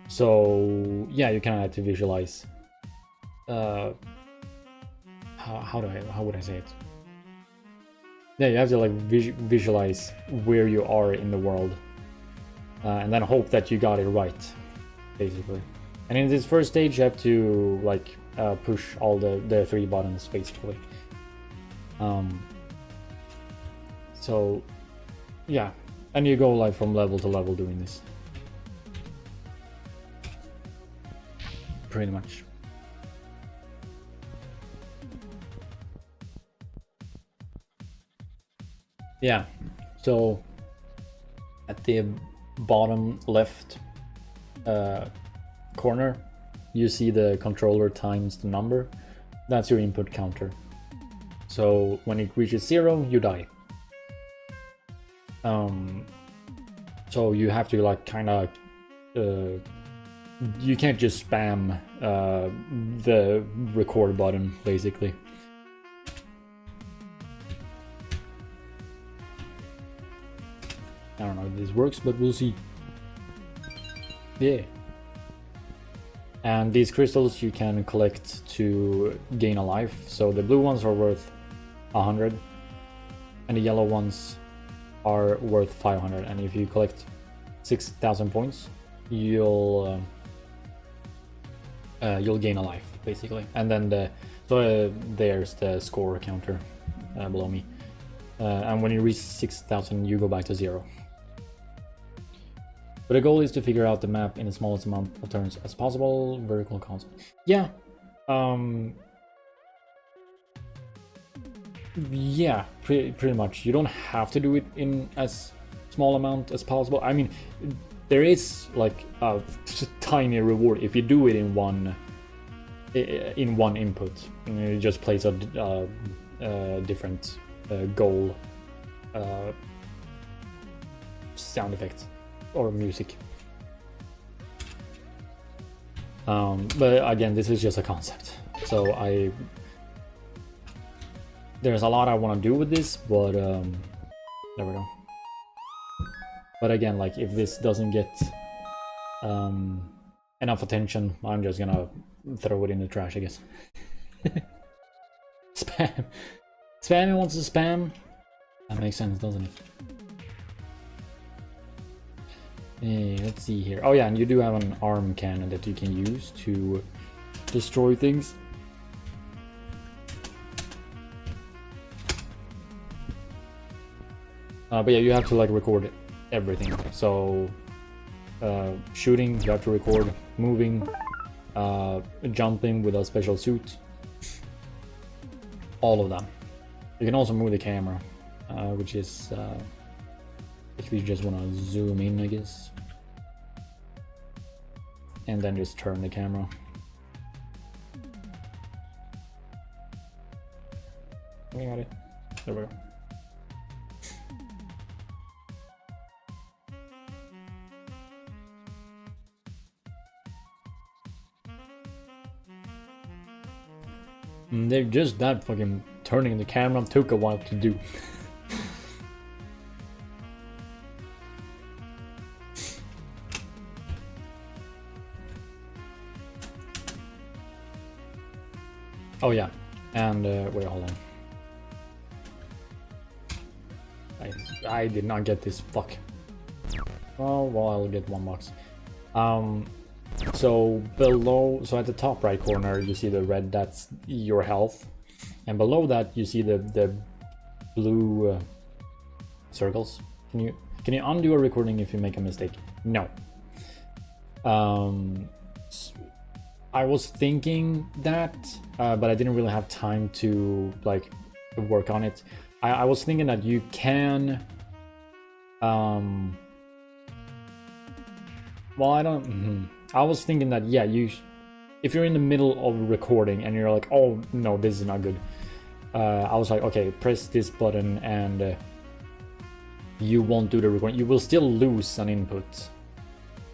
So yeah, you kind of have to visualize. How would I say it? Yeah, you have to like visualize where you are in the world, and then hope that you got it right, basically. And in this first stage, you have to like push all the 3 buttons, basically. So yeah, and you go like from level to level doing this, pretty much. Yeah, so at the bottom left corner, you see the controller times the number. That's your input counter. So when it reaches 0, you die. So you have to like kind of you can't just spam the record button, basically. I don't know if this works, but we'll see. Yeah. And these crystals you can collect to gain a life. So the blue ones are worth 100, and the yellow ones are worth 500. And if you collect 6,000 points, you'll gain a life, basically. And then there's the score counter below me. And when you reach 6,000, you go back to 0. But the goal is to figure out the map in the smallest amount of turns as possible. Vertical console. Yeah. Yeah, pretty much. You don't have to do it in as small amount as possible. I mean, there is like a tiny reward if you do it in one input. It just plays a different goal sound effect or music. But again, this is just a concept. So there's a lot I want to do with this, but there we go. But again, like if this doesn't get enough attention, I'm just gonna throw it in the trash, I guess. Spam. Spammy wants to spam. That makes sense, doesn't it? Let's see here. Oh yeah, and you do have an arm cannon that you can use to destroy things. But yeah, you have to like record everything. So shooting, you have to record. Moving, jumping with a special suit. All of them. You can also move the camera, which is if you just want to zoom in, I guess. And then just turn the camera. We got it. There we go. they're just that fucking turning the camera took a while to do. Oh yeah, and wait, hold on. I did not get this. Fuck. Oh well, I'll get one box. So below, so at the top right corner, you see the red. That's your health, and below that you see the blue circles. Can you undo a recording if you make a mistake? No. I was thinking that, but I didn't really have time to like work on it. I was thinking that you can. Well, I don't. I was thinking that yeah, if you're in the middle of recording and you're like, oh no, this is not good. I was like, okay, press this button and you won't do the recording. You will still lose an input,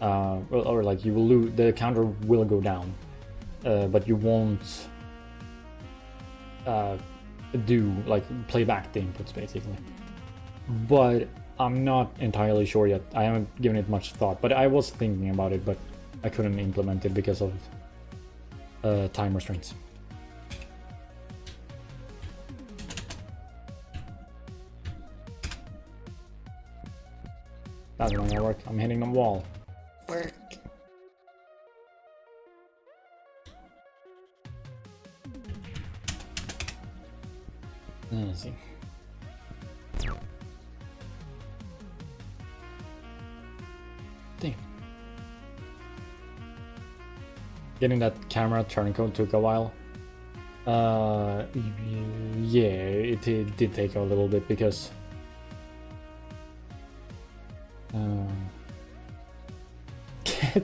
or like you will lose. The counter will go down. But you won't do like play back the inputs basically. But I'm not entirely sure yet. I haven't given it much thought, but I was thinking about it, but I couldn't implement it because of time restraints. That's not gonna work. I'm hitting the wall. Work. Let's see. Damn. Getting that camera turncode took a while. Yeah, it did take a little bit because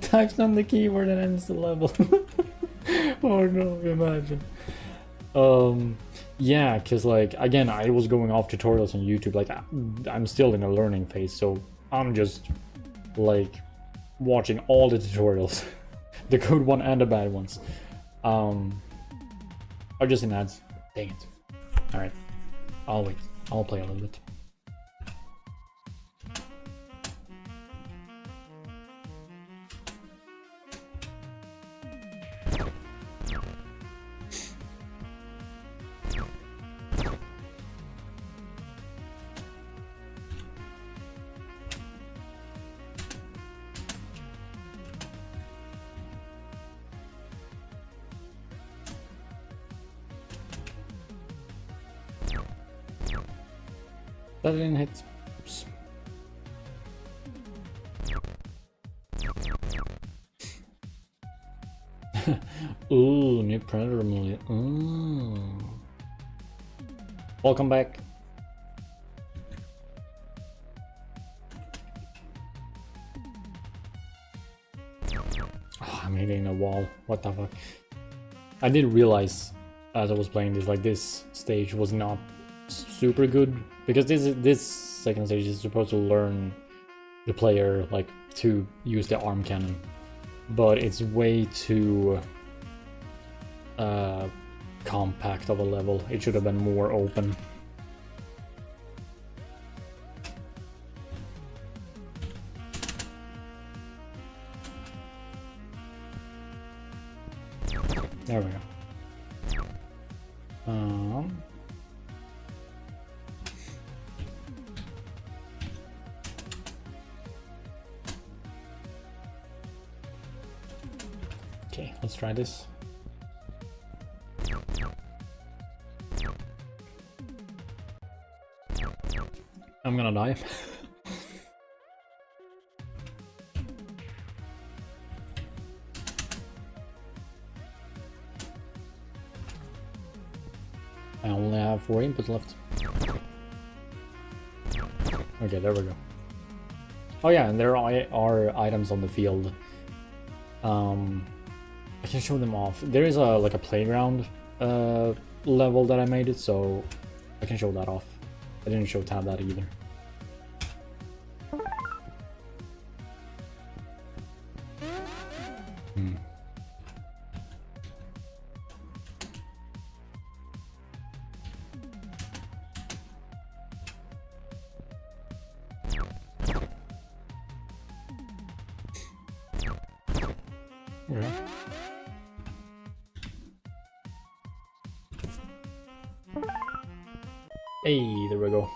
types on the keyboard and ends the level. Oh no, imagine. Yeah, because like again, I was going off tutorials on YouTube. Like I'm still in a learning phase, so I'm just like watching all the tutorials, the good one and the bad ones, or just in ads. Dang it! All right, I'll wait. I'll play a little bit. That didn't hit. Oops. Ooh, new Predator movie. Welcome back. Oh, I'm hitting a wall. What the fuck? I didn't realize as I was playing this, like this stage was not super good because this second stage is supposed to learn the player like to use the arm cannon, but it's way too compact of a level. It should have been more open. There we go. Okay, let's try this. I'm gonna die. I only have 4 inputs left. Okay, there we go. Oh yeah, and there are items on the field. I can show them off. There is a like a playground level that I made it, so I can show that off. I didn't show tab that either. Yeah. Hey, there we go.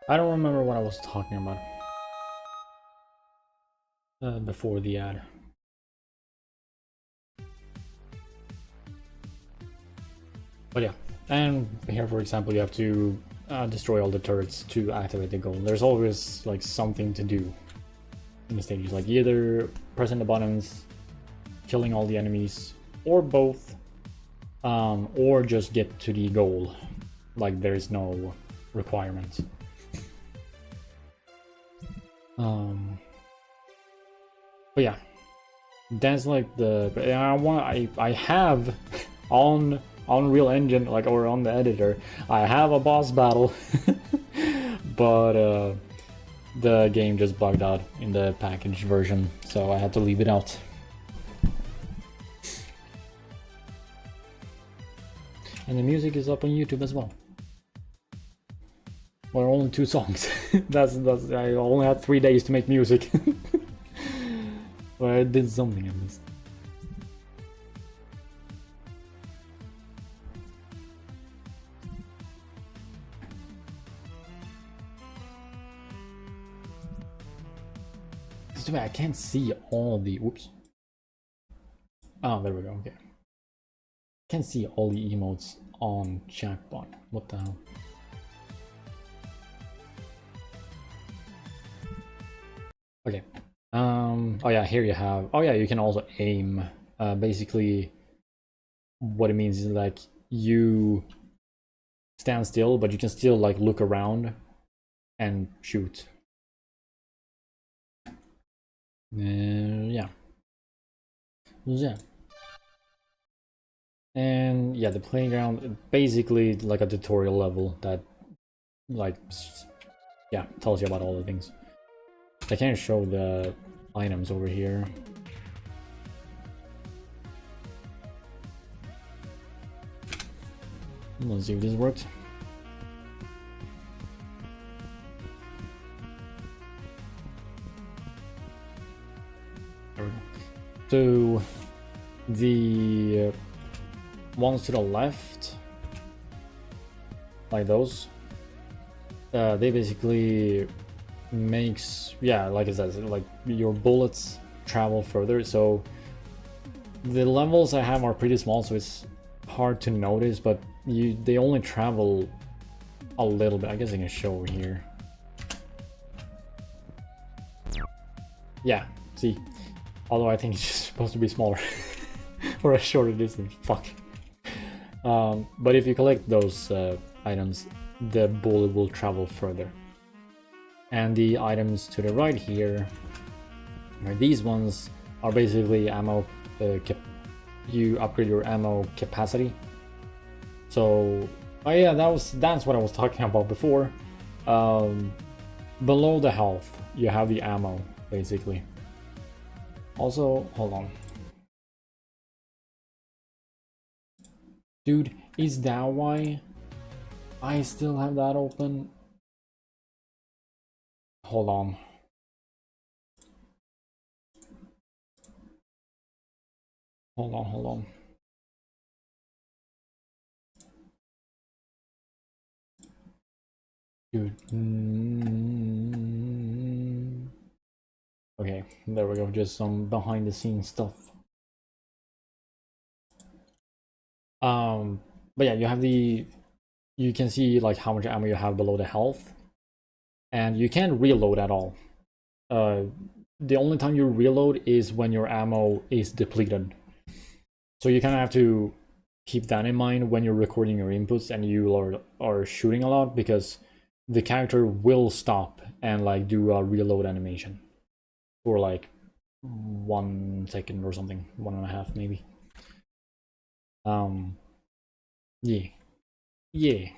I don't remember what I was talking about before the ad. But yeah, and here, for example, you have to destroy all the turrets to activate the goal. There's always like something to do in the stages, like either pressing the buttons, killing all the enemies, or both, or just get to the goal. Like there is no requirement. But yeah, that's like the. I have on Unreal Engine, like, or on the editor, I have a boss battle, but the game just bugged out in the packaged version, so I had to leave it out. And the music is up on YouTube as well. Well, only 2 songs. that's I only had 3 days to make music. But I did something at least. I can't see all the. Whoops. Oh, there we go. Okay. Can't see all the emotes on Jackbot. What the hell? Okay. Oh yeah, here you have. Oh yeah, you can also aim. Basically, what it means is like you stand still, but you can still like look around and shoot. Yeah. Yeah. And yeah, the playground, basically like a tutorial level that like, yeah, tells you about all the things. I can't show the items over here. Let's see if this worked. There we go. So the ones to the left, like those, they basically makes, yeah, like I said, like your bullets travel further. So the levels I have are pretty small, so it's hard to notice, but they only travel a little bit. I guess I can show over here. Yeah, see, although I think it's just supposed to be smaller for a shorter distance. Fuck. But if you collect those items, the bullet will travel further. And the items to the right here, these ones are basically ammo. You upgrade your ammo capacity. So, oh yeah, that's what I was talking about before. Below the health, you have the ammo, basically. Also, hold on. Dude, is that why I still have that open? Hold on. Hold on. Dude. Okay, there we go. Just some behind the scenes stuff. But yeah, you can see like how much ammo you have below the health, and you can't reload at all. The only time you reload is when your ammo is depleted. So you kind of have to keep that in mind when you're recording your inputs and you are shooting a lot, because the character will stop and like do a reload animation for like 1 second or something, 1.5 maybe. Yeah.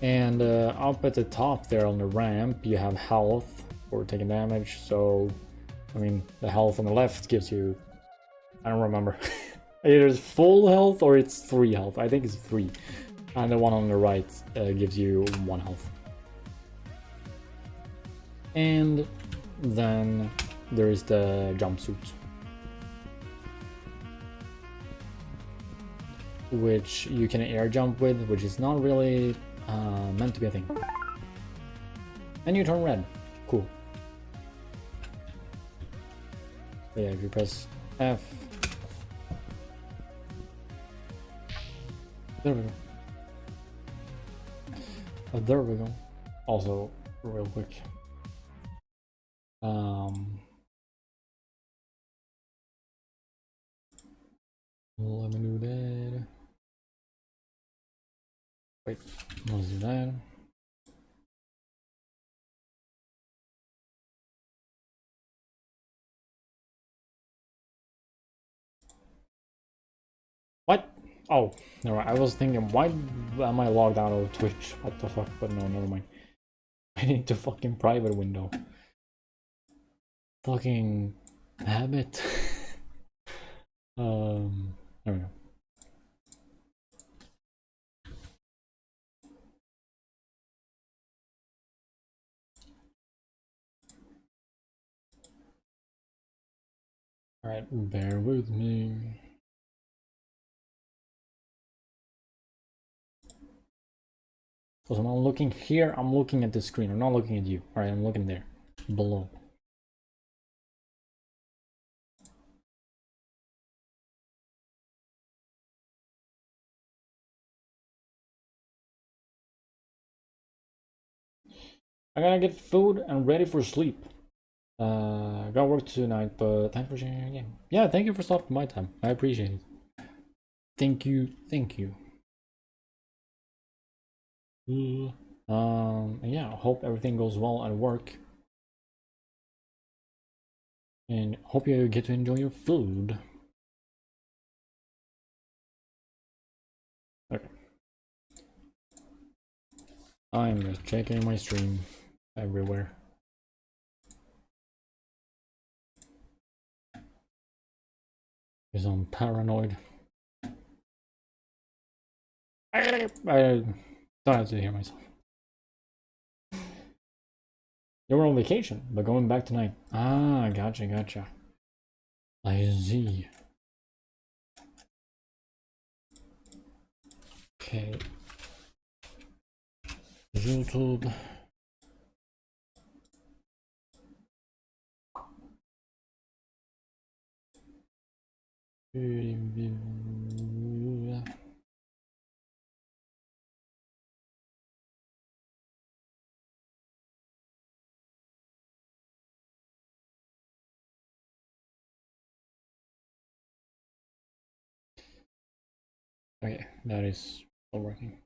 And up at the top there on the ramp, you have health for taking damage. So, I mean, the health on the left gives you, I don't remember, either it's full health or it's 3 health. I think it's 3. And the one on the right gives you 1 health. And then there is the jumpsuit, which you can air jump with, which is not really meant to be a thing. And you turn red. Cool. So yeah, if you press F, there we go. Oh, there we go. Also, real quick. Let me do that. Wait, let's do that. What? Oh, no, I was thinking, why am I logged out of Twitch? What the fuck? But no, never mind. I need to fucking private window. Fucking habit. There we go. Alright, bear with me. So I'm not looking here, I'm looking at the screen. I'm not looking at you. Alright, I'm looking there. Below. I gotta get food and ready for sleep. Got work tonight, but thanks for sharing your game. Yeah, thank you for stopping my time. I appreciate it. Thank you, thank you. Yeah, hope everything goes well at work. And hope you get to enjoy your food. Okay. I'm just checking my stream everywhere. Because I'm paranoid. I don't have to hear myself. You were on vacation, but going back tonight. Ah, gotcha, gotcha. I see. Okay. YouTube. Okay, that is still working.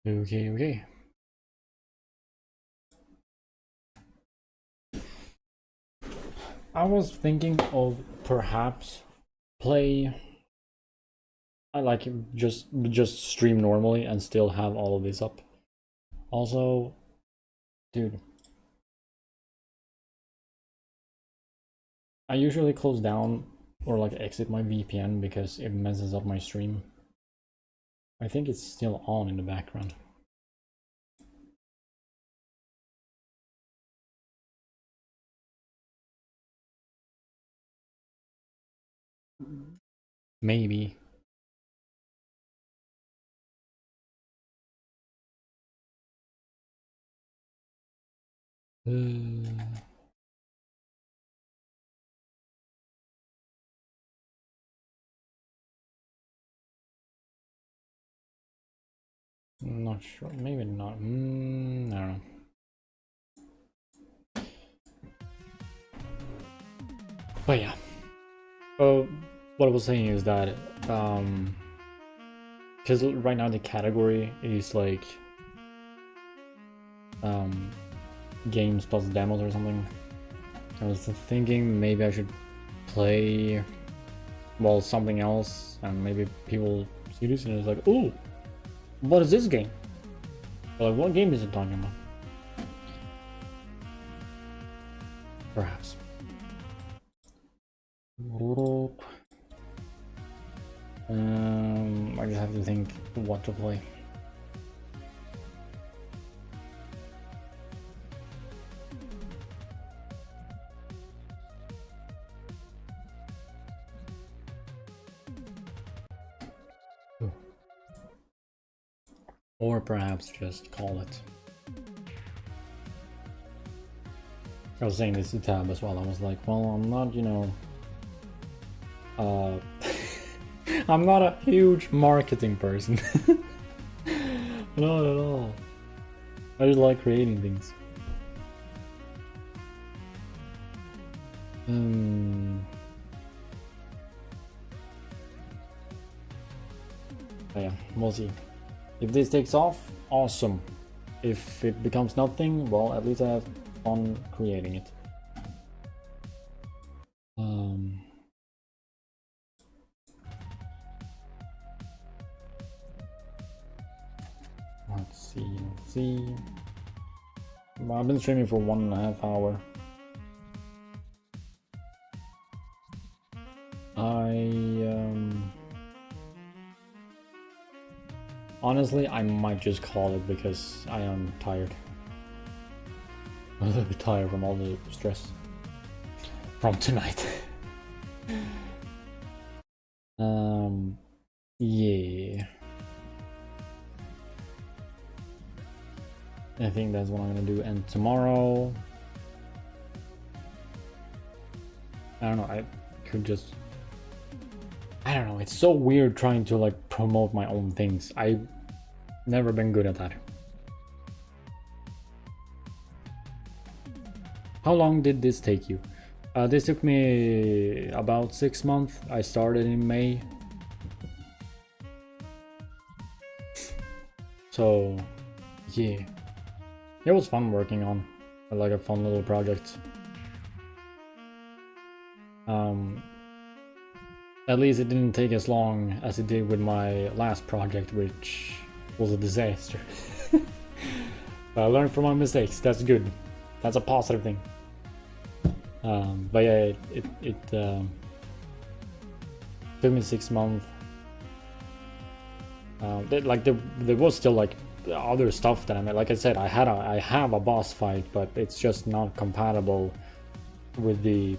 Okay, okay. I was thinking of perhaps play. I like just stream normally and still have all of this up. Also, dude, I usually close down or like exit my VPN because it messes up my stream. I think it's still on in the background. Maybe. Not sure. Maybe not. I don't know. But yeah. What I was saying is that because right now the category is like games plus demos or something. I was thinking maybe I should play something else, and maybe people see this and it's like, oh, what is this game? Or like, what game is it talking about? Perhaps. I just have to think what to play. Or perhaps just call it. I was saying this to Tab as well. I was like, well, I'm not, you know, I'm not a huge marketing person. Not at all. I just like creating things. But yeah, we'll see. If this takes off, awesome. If it becomes nothing, well, at least I have fun creating it. Let's see. I've been streaming for 1.5 hours. Honestly, I might just call it because I am tired. I'm a little bit tired from all the stress from tonight. Yeah. I think that's what I'm gonna do. And tomorrow, I don't know, I could just, I don't know, it's so weird trying to like promote my own things. I've never been good at that. How long did this take you? This took me about 6 months. I started in May. So, yeah. It was fun working on like a fun little project. At least it didn't take as long as it did with my last project, which was a disaster. I learned from my mistakes. That's good. That's a positive thing. But yeah, it took me 6 months. There was still like other stuff that I made. Like I said, I have a boss fight, but it's just not compatible with the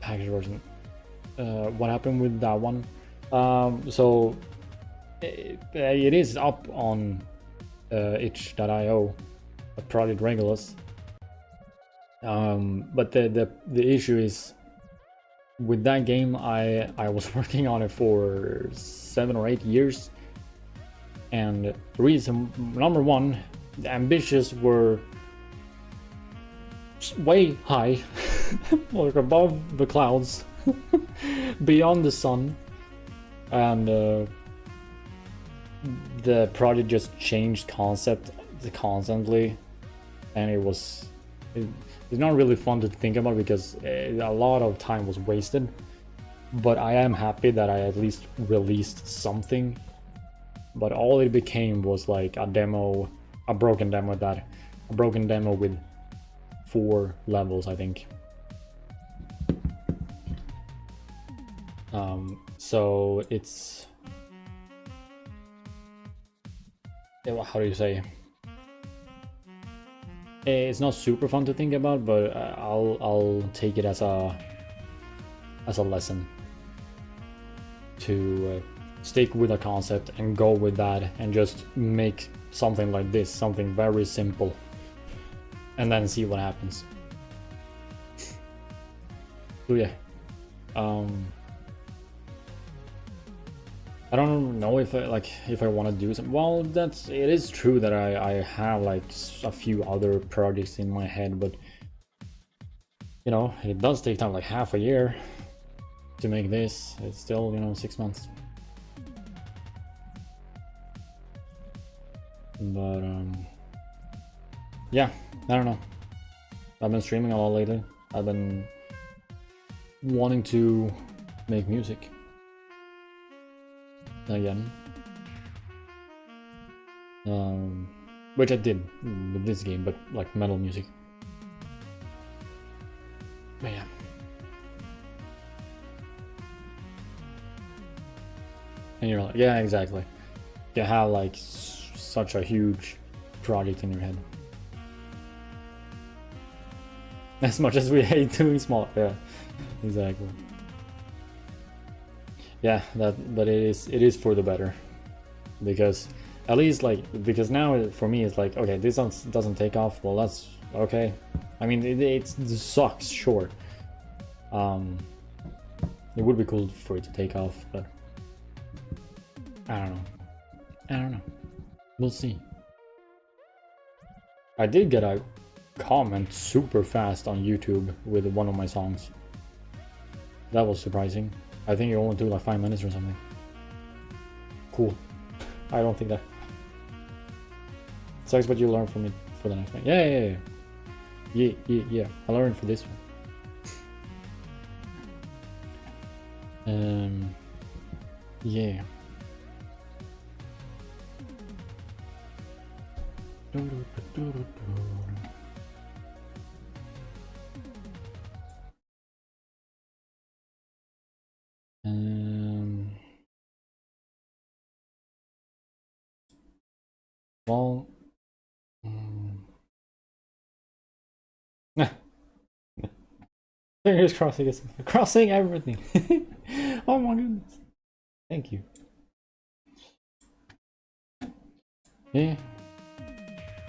package version. What happened with that one? So it is up on itch.io, Project Regulus. But the issue is with that game, I was working on it for 7 or 8 years, and the reason, number one, the ambitions were way high, like above the clouds, beyond the sun, and the project just changed concept constantly, and it's not really fun to think about because a lot of time was wasted. But I am happy that I at least released something. But all it became was like a demo, a broken demo with 4 levels, I think. So it's, how do you say? It's not super fun to think about, but I'll take it as a lesson to stick with a concept and go with that and just make something like this, something very simple, and then see what happens. So yeah, I don't know if I want to do something. Well, it is true that I have like a few other projects in my head, but you know, it does take time, like half a year to make this. It's still, you know, 6 months. But yeah, I don't know. I've been streaming a lot lately. I've been wanting to make music again, which I did with this game, but like metal music. But yeah. And you're like, yeah, exactly. You have like such a huge project in your head. As much as we hate doing small, yeah, exactly. Yeah, but it is for the better. because at least like, because now for me it's like, okay, this doesn't take off, well that's okay. I mean it sucks, sure. It would be cool for it to take off, but I don't know. We'll see. I did get a comment super fast on YouTube with one of my songs. That was surprising. I think it only took like 5 minutes or something. Cool. I don't think that sucks, but you learn from it for the next one. Yeah. I learned for this one. Yeah. Well, fingers crossing everything. Oh my goodness. Thank you. Yeah,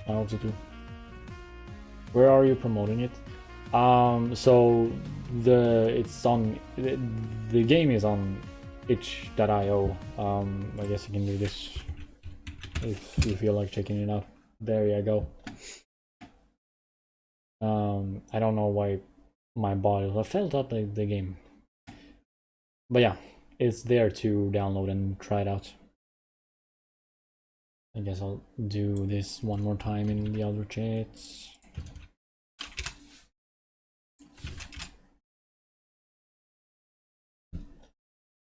I also do. Where are you promoting it? So it's on the game is on itch.io. I guess you can do this if you feel like checking it out. There you go. I don't know why my body I felt up the game, but yeah, it's there to download and try it out. I guess I'll do this one more time in the other chats.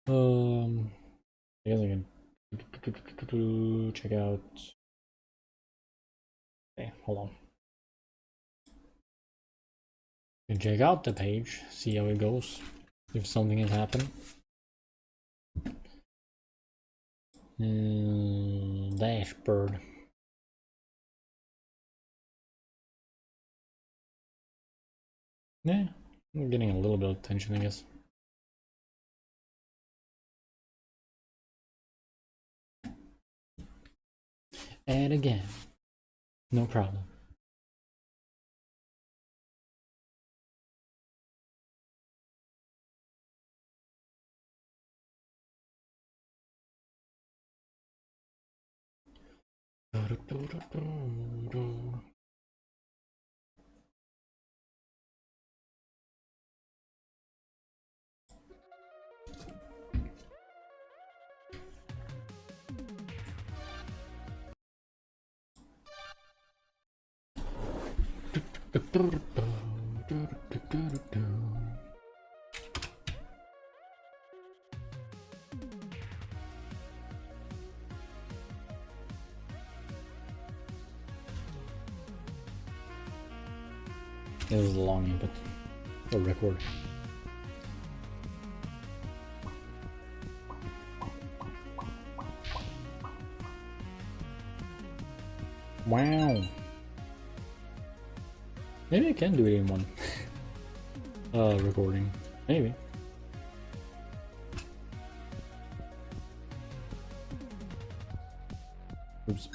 I guess I can check out. Okay, hold on. You can check out the page, see how it goes, if something has happened. Dashboard. Yeah, I'm getting a little bit of attention, I guess. And again, no problem. This is a long input or record. Wow. Maybe I can do it in one recording. Maybe. Oops.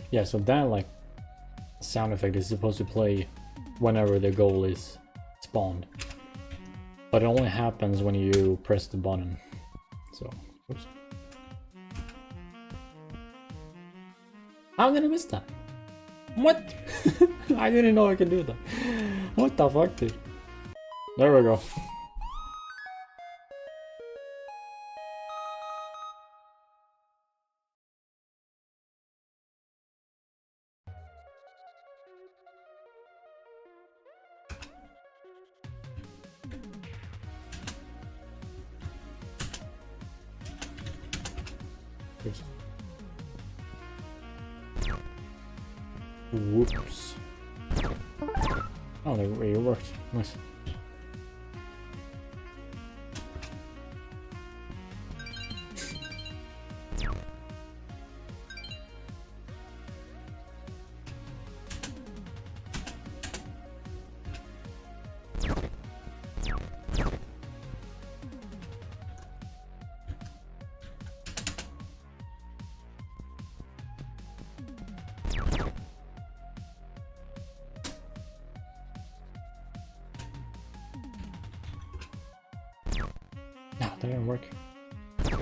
Yeah, so that like sound effect is supposed to play whenever the goal is spawned, but it only happens when you press the button. So, oops. How did I miss that? What? I didn't know I could do that. What the fuck, dude? There we go. Oops. Whoops. Oh, it worked. Nice. No, that didn't work. No.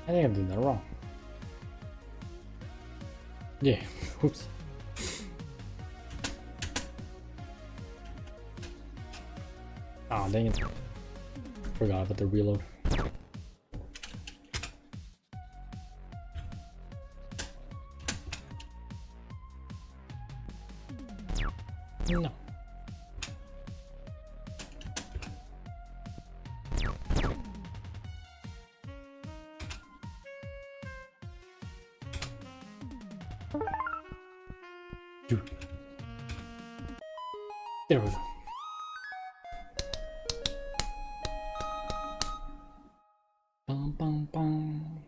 I think I'm doing that wrong. Yeah, oops. Ah, dang it. Forgot about the reload. No. Dude. There we go. Bum, bum, bum.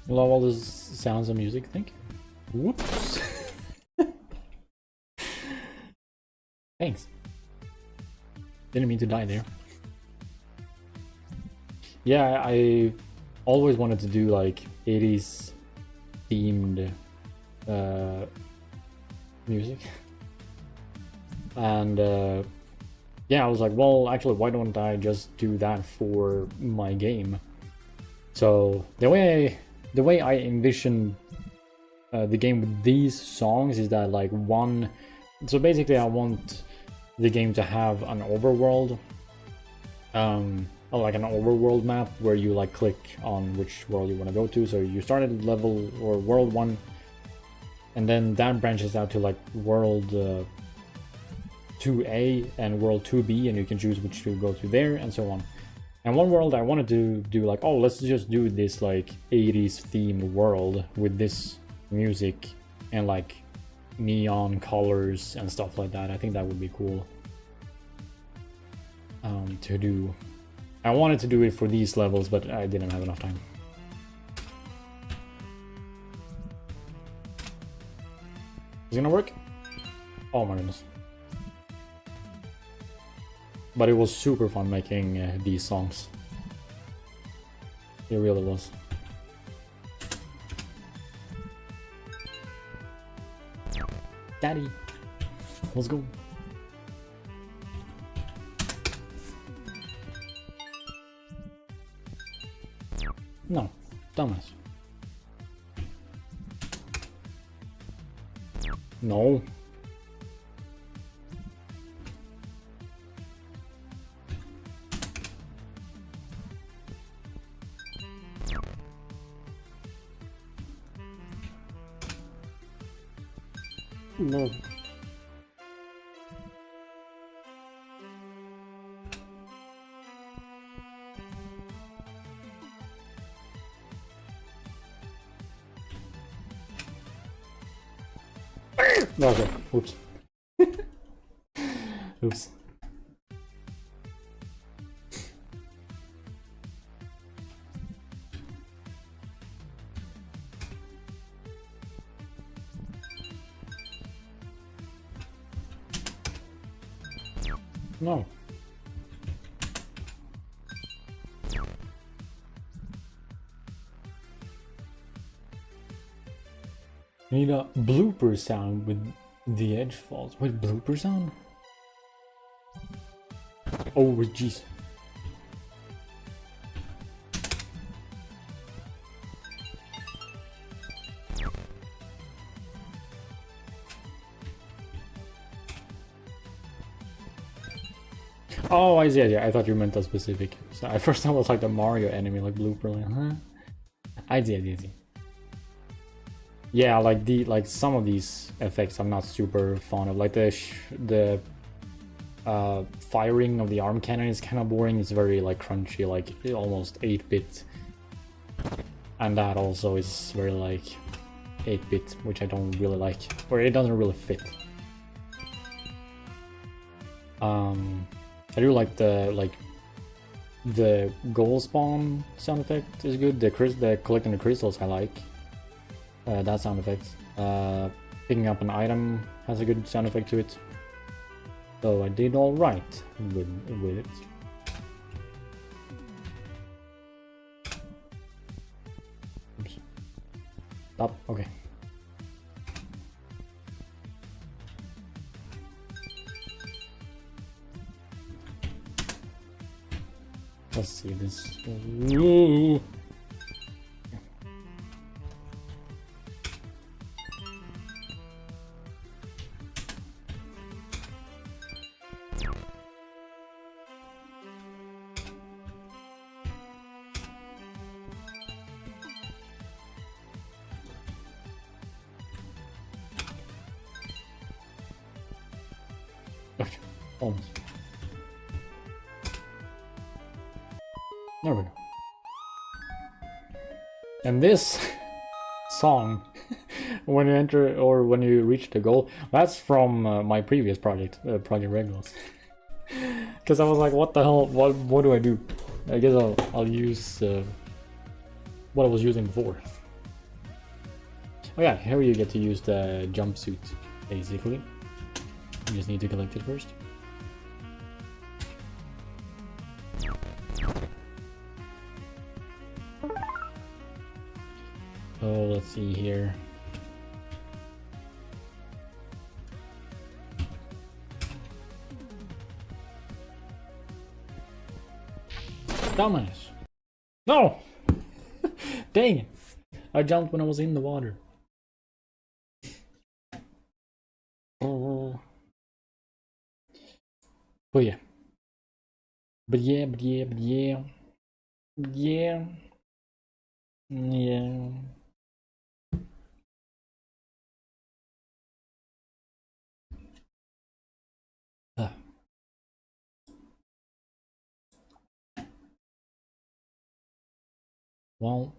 Love all those sounds of music, I think. Whoops. Thanks. Didn't mean to die there. Yeah, I always wanted to do like 80s themed music. And yeah, I was like, well, actually, why don't I just do that for my game? So the way I envision the game with these songs is that like so basically I want the game to have an overworld, like an overworld map where you like click on which world you want to go to. So you start at level or world 1, and then that branches out to like world 2A and world 2B, and you can choose which to go to there and so on. And one world I wanted to do like, oh, let's just do this like 80s themed world with this music and like neon colors and stuff like that. I think that would be cool to do. I wanted to do it for these levels, but I didn't have enough time. Is it gonna work? Oh my goodness. But it was super fun making these songs. It really was. Daddy, let's go. No, dumbass. No. No. Okay, oops. Oops. No. You need a blooper sound with the edge falls. Wait, blooper sound? Oh, jeez. Oh, I see. Yeah, I thought you meant a specific. So at first I was like the Mario enemy, like blooper, like, huh? I see. Yeah, like some of these effects I'm not super fond of. Like the firing of the arm cannon is kind of boring. It's very like crunchy, like almost 8-bit, and that also is very like 8-bit, which I don't really like, or it doesn't really fit. I do like the goal spawn sound effect is good. The collecting the crystals I like. That sound effect. Picking up an item has a good sound effect to it. So I did all right with it. Oops. Stop. Okay. Let's see this. Ooh. Okay, almost. There we go. And this song, when you enter or when you reach the goal, that's from my previous project, Project Regulus. Because I was like, what the hell? What do I do? I guess I'll use what I was using before. Oh yeah, here you get to use the jumpsuit, basically. You just need to collect it first. Oh, let's see here. Dumbass. No! Dang it. I jumped when I was in the water. Oh. But yeah. But yeah. Yeah. Yeah. Ah. Well.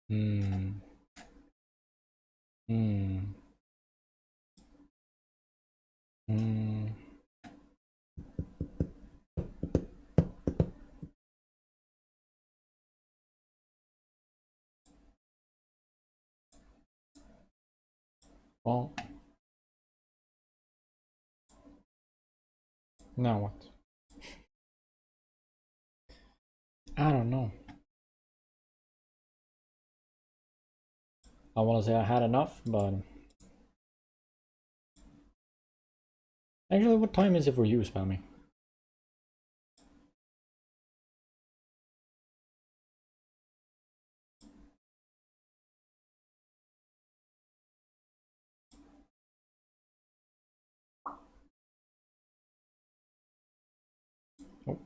Hmm. Hmm. Hmm. Well. Now what? I don't know. I want to say I had enough, but actually, what time is it for you, Spammy? Oh.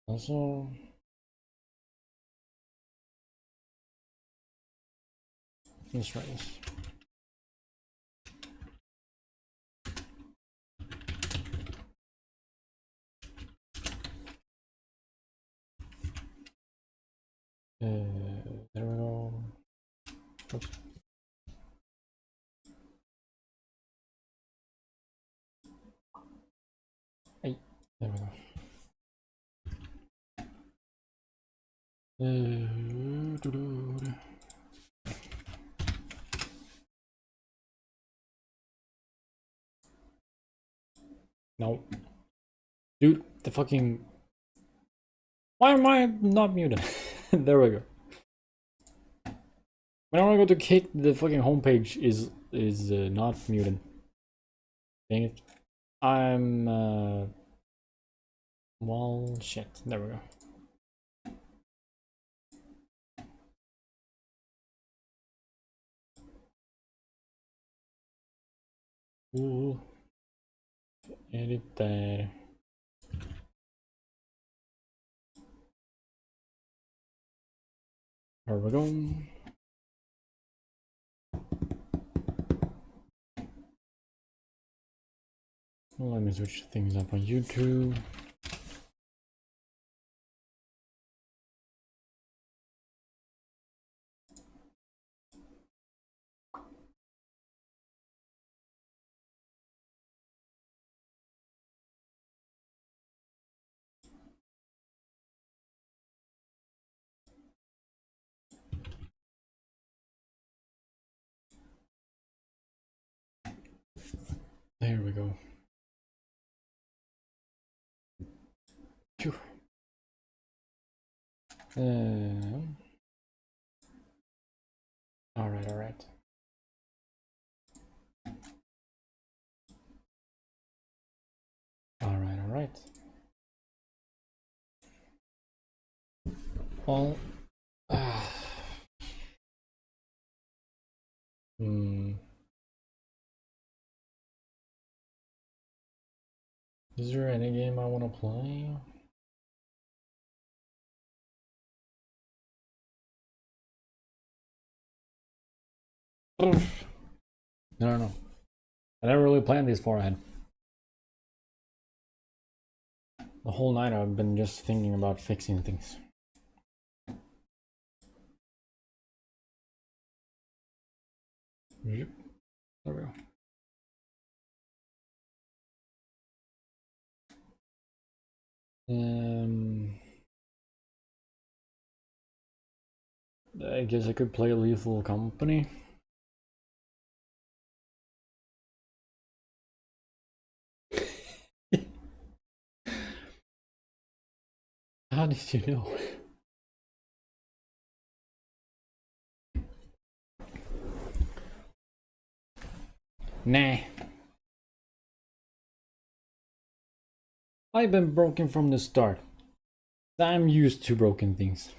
Also, let's try this. There we go. Oops. Hey, there we go. No. Dude, the fucking... Why am I not muted? There we go. Whenever I go to kick, the fucking homepage is not muted. Dang it. I'm well, shit. There we go. Ooh. Edit that. There we go. Let me switch things up on YouTube. There we go. Phew. All right, all right. All right, all right. Well, is there any game I want to play? I don't know. I never really planned these far ahead. The whole night I've been just thinking about fixing things. Yep. There we go. I guess I could play Lethal Company. How did you know? Nah. I've been broken from the start. I'm used to broken things.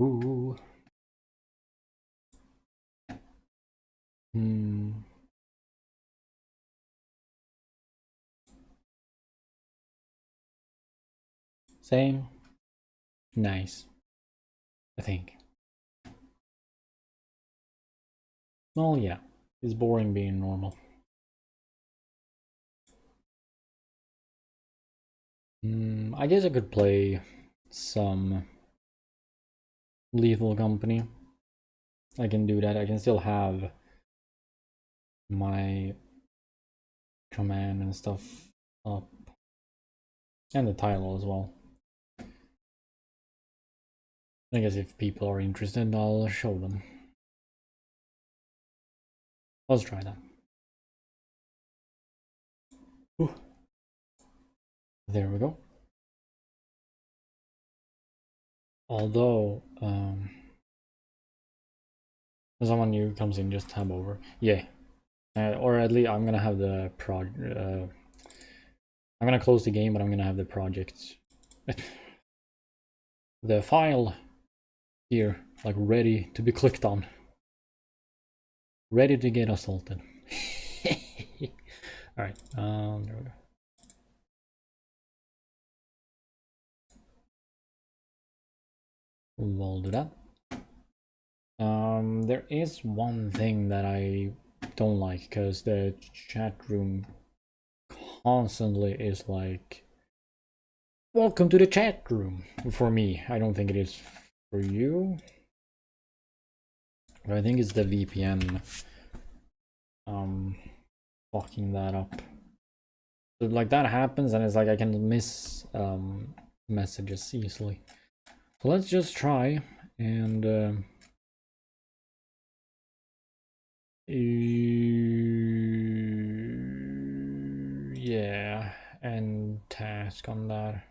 Ooh. Same. Nice. I think. Well, yeah. It's boring being normal. I guess I could play some Lethal Company. I can do that. I can still have my command and stuff up. And the title as well. I guess if people are interested, I'll show them. Let's try that. Ooh. There we go. Although, when someone new comes in, just tab over. Yeah. Or at least I'm gonna have the I'm gonna close the game, but I'm gonna have the project. The file here, like ready to be clicked on. Ready to get assaulted. Alright, there we go. We'll do that. There is one thing that I don't like, because the chat room constantly is like, welcome to the chat room. For me, I don't think it is for you. But I think it's the VPN fucking that up. So like that happens, and it's like I can miss messages easily. So let's just try and yeah, and task on that.